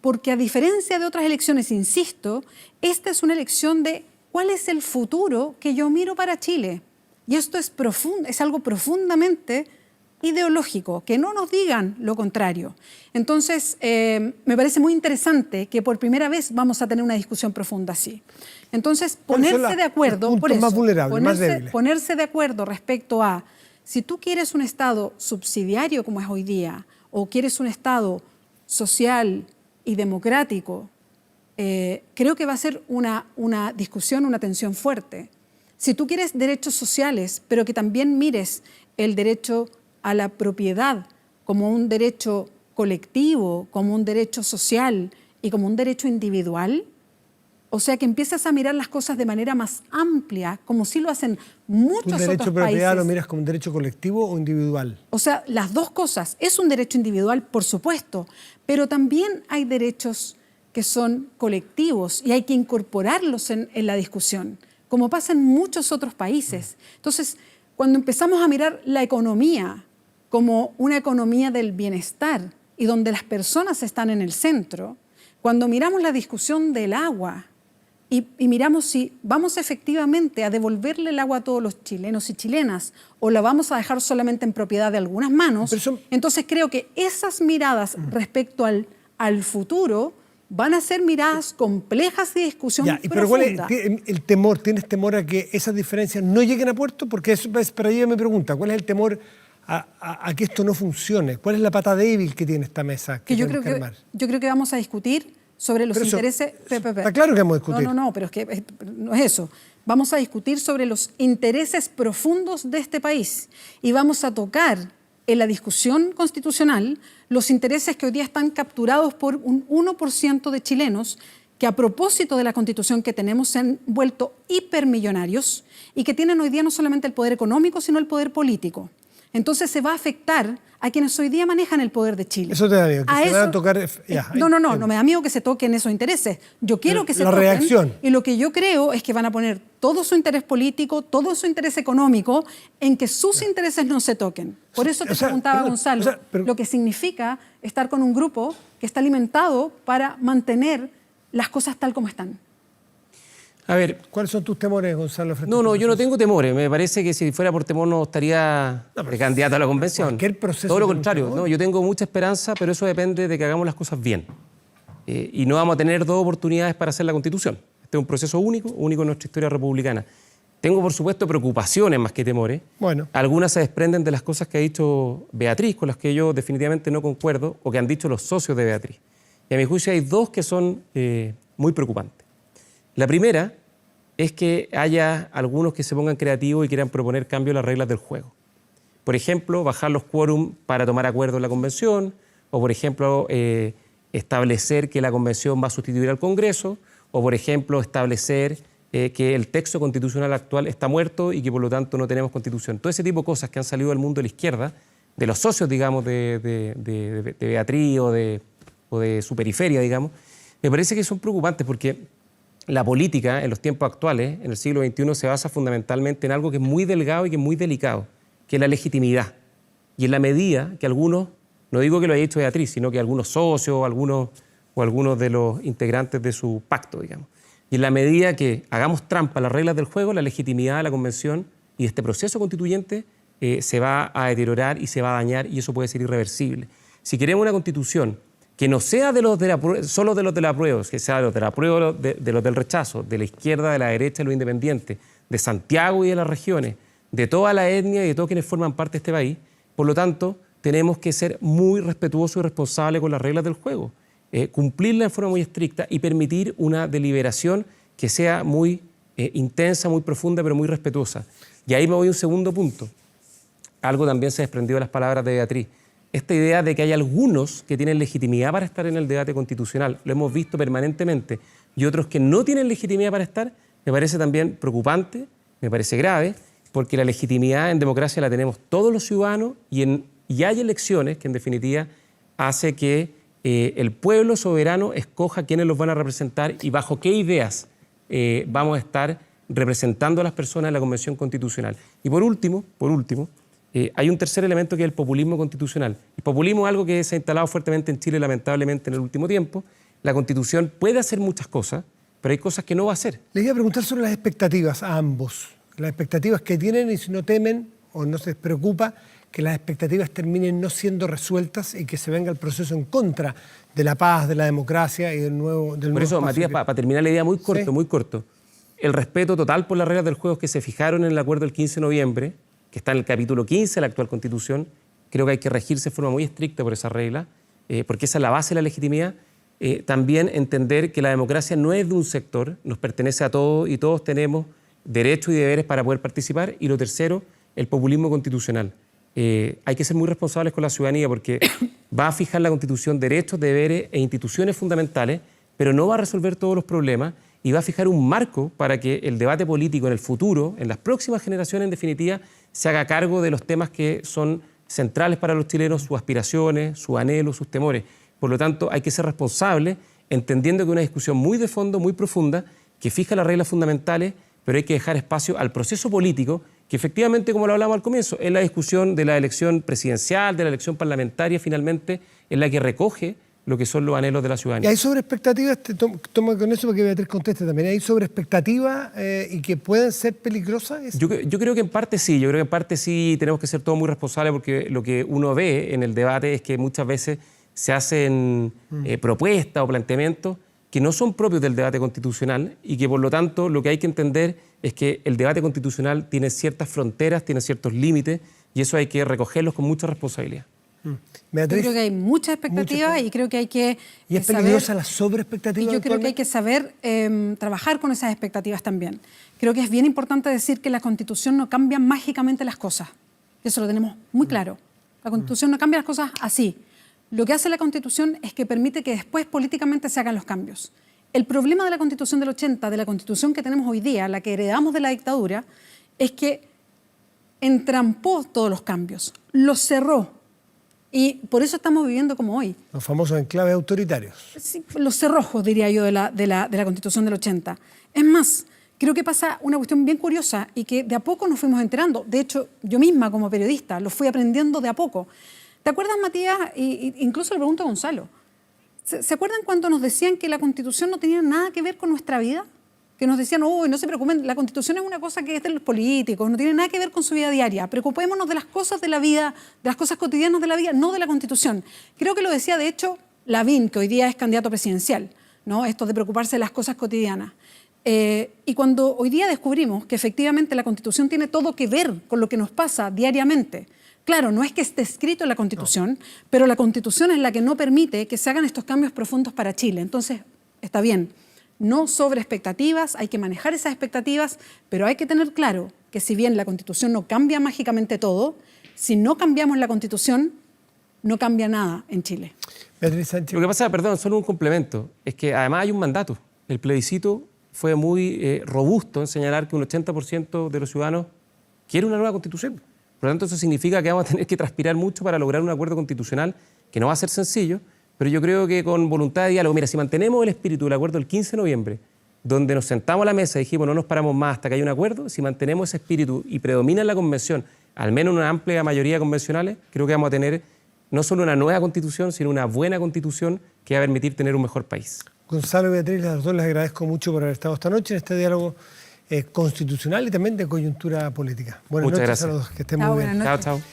Porque a diferencia de otras elecciones, insisto, esta es una elección de cuál es el futuro que yo miro para Chile. Y esto es algo profundamente ideológico, que no nos digan lo contrario. Entonces, me parece muy interesante que por primera vez vamos a tener una discusión profunda así. Entonces, ponerse de acuerdo, por eso, más vulnerables, más débiles. Ponerse de acuerdo respecto a, si tú quieres un Estado subsidiario como es hoy día, o quieres un Estado social y democrático, creo que va a ser una discusión, una tensión fuerte. Si tú quieres derechos sociales, pero que también mires el derecho a la propiedad como un derecho colectivo, como un derecho social y como un derecho individual, o sea que empiezas a mirar las cosas de manera más amplia, como sí lo hacen muchos otros países. ¿Un derecho de propiedad lo miras como un derecho colectivo o individual? O sea, las dos cosas. Es un derecho individual, por supuesto, pero también hay derechos que son colectivos y hay que incorporarlos en la discusión, como pasa en muchos otros países. Entonces, cuando empezamos a mirar la economía como una economía del bienestar y donde las personas están en el centro, cuando miramos la discusión del agua y miramos si vamos efectivamente a devolverle el agua a todos los chilenos y chilenas o la vamos a dejar solamente en propiedad de algunas manos, entonces creo que esas miradas respecto al futuro van a ser miradas complejas y discusión profunda. Pero ¿cuál es el temor? ¿Tienes temor a que esas diferencias no lleguen a puerto? Porque eso es para ella mi pregunta. ¿Cuál es el temor a que esto no funcione? ¿Cuál es la pata débil que tiene esta mesa que yo creo que vamos a discutir sobre los intereses... Está claro que vamos a discutir. No, pero es que no es eso. Vamos a discutir sobre los intereses profundos de este país y vamos a tocar en la discusión constitucional los intereses que hoy día están capturados por un 1% de chilenos que a propósito de la Constitución que tenemos se han vuelto hipermillonarios y que tienen hoy día no solamente el poder económico, sino el poder político. Entonces se va a afectar a quienes hoy día manejan el poder de Chile. Eso te da miedo, que se van a tocar... No me da miedo que se toquen esos intereses. Yo quiero que se toquen. La reacción. Y lo que yo creo es que van a poner todo su interés político, todo su interés económico en que sus intereses no se toquen. Por eso te preguntaba, Gonzalo, lo que significa estar con un grupo que está alimentado para mantener las cosas tal como están. A ver, ¿Cuáles son tus temores, Gonzalo? frente a no, este yo no proceso? tengo temores. Me parece que si fuera por temor no estaría de candidato a la convención. cualquier proceso Todo lo tiene un contrario. temor. No, yo tengo mucha esperanza, pero eso depende de que hagamos las cosas bien. Y no vamos a tener dos oportunidades para hacer la Constitución. Este es un proceso único en nuestra historia republicana. Tengo, por supuesto, preocupaciones más que temores. Bueno. Algunas se desprenden de las cosas que ha dicho Beatriz, con las que yo definitivamente no concuerdo, o que han dicho los socios de Beatriz. Y a mi juicio hay dos que son muy preocupantes. La primera es que haya algunos que se pongan creativos y quieran proponer cambios en las reglas del juego. Por ejemplo, bajar los quórum para tomar acuerdos en la convención, o por ejemplo, establecer que la convención va a sustituir al Congreso, o por ejemplo, establecer que el texto constitucional actual está muerto y que por lo tanto no tenemos constitución. Todo ese tipo de cosas que han salido del mundo de la izquierda, de los socios, digamos, de Beatriz o de su periferia, digamos, me parece que son preocupantes porque la política en los tiempos actuales, en el siglo XXI, se basa fundamentalmente en algo que es muy delgado y que es muy delicado, que es la legitimidad. Y en la medida que algunos, no digo que lo haya hecho Beatriz, sino que algunos socios o algunos de los integrantes de su pacto, digamos. Y en la medida que hagamos trampa a las reglas del juego, la legitimidad de la convención y de este proceso constituyente se va a deteriorar y se va a dañar y eso puede ser irreversible. Si queremos una constitución que no sea solo de los de la apruebo, que sea de los de la apruebo, de los del rechazo, de la izquierda, de la derecha, de los independientes, de Santiago y de las regiones, de toda la etnia y de todos quienes forman parte de este país, por lo tanto, tenemos que ser muy respetuosos y responsables con las reglas del juego. Cumplirla en forma muy estricta y permitir una deliberación que sea muy intensa, muy profunda, pero muy respetuosa. Y ahí me voy a un segundo punto. Algo también se desprendió de las palabras de Beatriz. Esta idea de que hay algunos que tienen legitimidad para estar en el debate constitucional, lo hemos visto permanentemente, y otros que no tienen legitimidad para estar, me parece también preocupante, me parece grave, porque la legitimidad en democracia la tenemos todos los ciudadanos y hay elecciones que en definitiva hace que el pueblo soberano escoja quiénes los van a representar y bajo qué ideas vamos a estar representando a las personas en la Convención Constitucional. Y por último, hay un tercer elemento que es el populismo constitucional. El populismo es algo que se ha instalado fuertemente en Chile, lamentablemente, en el último tiempo. La Constitución puede hacer muchas cosas, pero hay cosas que no va a hacer. Les iba a preguntar sobre las expectativas a ambos. Las expectativas que tienen y si no temen o no se les preocupa que las expectativas terminen no siendo resueltas y que se venga el proceso en contra de la paz, de la democracia y del nuevo Por eso, Matías, para terminar la idea muy corto, el respeto total por las reglas del juego que se fijaron en el acuerdo del 15 de noviembre, que está en el capítulo 15 de la actual Constitución, creo que hay que regirse de forma muy estricta por esa regla, porque esa es la base de la legitimidad. También entender que la democracia no es de un sector, nos pertenece a todos y todos tenemos derechos y deberes para poder participar. Y lo tercero, el populismo constitucional. Hay que ser muy responsables con la ciudadanía porque va a fijar la Constitución derechos, deberes e instituciones fundamentales, pero no va a resolver todos los problemas y va a fijar un marco para que el debate político en el futuro, en las próximas generaciones en definitiva, se haga cargo de los temas que son centrales para los chilenos, sus aspiraciones, sus anhelos, sus temores. Por lo tanto, hay que ser responsables, entendiendo que es una discusión muy de fondo, muy profunda, que fija las reglas fundamentales, pero hay que dejar espacio al proceso político, que efectivamente, como lo hablamos al comienzo, es la discusión de la elección presidencial, de la elección parlamentaria, finalmente, es la que recoge lo que son los anhelos de la ciudadanía. ¿Y hay sobre expectativas? Tomo con eso para que Beatriz conteste también. ¿Hay sobre expectativas y que pueden ser peligrosas? Yo creo que en parte sí, tenemos que ser todos muy responsables porque lo que uno ve en el debate es que muchas veces se hacen propuestas o planteamientos que no son propios del debate constitucional y que por lo tanto lo que hay que entender es que el debate constitucional tiene ciertas fronteras, tiene ciertos límites y eso hay que recogerlos con mucha responsabilidad. Beatriz, yo creo que hay muchas expectativas y creo que hay que ¿y es peligrosa la sobreexpectativa? Y yo creo que hay que saber trabajar con esas expectativas también. Creo que es bien importante decir que la Constitución no cambia mágicamente las cosas. Eso lo tenemos muy claro. La Constitución no cambia las cosas así. Lo que hace la Constitución es que permite que después políticamente se hagan los cambios. El problema de la Constitución del 80, de la Constitución que tenemos hoy día, la que heredamos de la dictadura, es que entrampó todos los cambios, los cerró. Y por eso estamos viviendo como hoy. Los famosos enclaves autoritarios. Sí, los cerrojos, diría yo, de la Constitución del 80. Es más, creo que pasa una cuestión bien curiosa y que de a poco nos fuimos enterando. De hecho, yo misma como periodista lo fui aprendiendo de a poco. ¿Te acuerdas, Matías? Incluso le pregunto a Gonzalo. ¿Se acuerdan cuando nos decían que la Constitución no tenía nada que ver con nuestra vida? que nos decían, uy, no se preocupen, la Constitución es una cosa que es de los políticos, no tiene nada que ver con su vida diaria, preocupémonos de las cosas de la vida, de las cosas cotidianas de la vida, no de la Constitución. Creo que lo decía, de hecho, Lavín, que hoy día es candidato presidencial, ¿no? Esto de preocuparse de las cosas cotidianas. Y cuando hoy día descubrimos que efectivamente la Constitución tiene todo que ver con lo que nos pasa diariamente, claro, no es que esté escrito en la Constitución, pero la Constitución es la que no permite que se hagan estos cambios profundos para Chile. Entonces, está bien, no sobre expectativas, hay que manejar esas expectativas, pero hay que tener claro que si bien la Constitución no cambia mágicamente todo, si no cambiamos la Constitución, no cambia nada en Chile. Beatriz Sánchez. Lo que pasa, perdón, solo un complemento, es que además hay un mandato. El plebiscito fue muy robusto en señalar que un 80% de los ciudadanos quiere una nueva Constitución. Por lo tanto, eso significa que vamos a tener que transpirar mucho para lograr un acuerdo constitucional que no va a ser sencillo, pero yo creo que con voluntad de diálogo, mira, si mantenemos el espíritu del acuerdo del 15 de noviembre, donde nos sentamos a la mesa y dijimos no nos paramos más hasta que haya un acuerdo, si mantenemos ese espíritu y predomina en la convención, al menos una amplia mayoría de convencionales, creo que vamos a tener no solo una nueva constitución, sino una buena constitución que va a permitir tener un mejor país. Gonzalo y Beatriz, a los dos les agradezco mucho por haber estado esta noche en este diálogo constitucional y también de coyuntura política. Buenas Muchas noches gracias. a los dos, que estén Chao, muy bien. buenas noches. Chao, chao.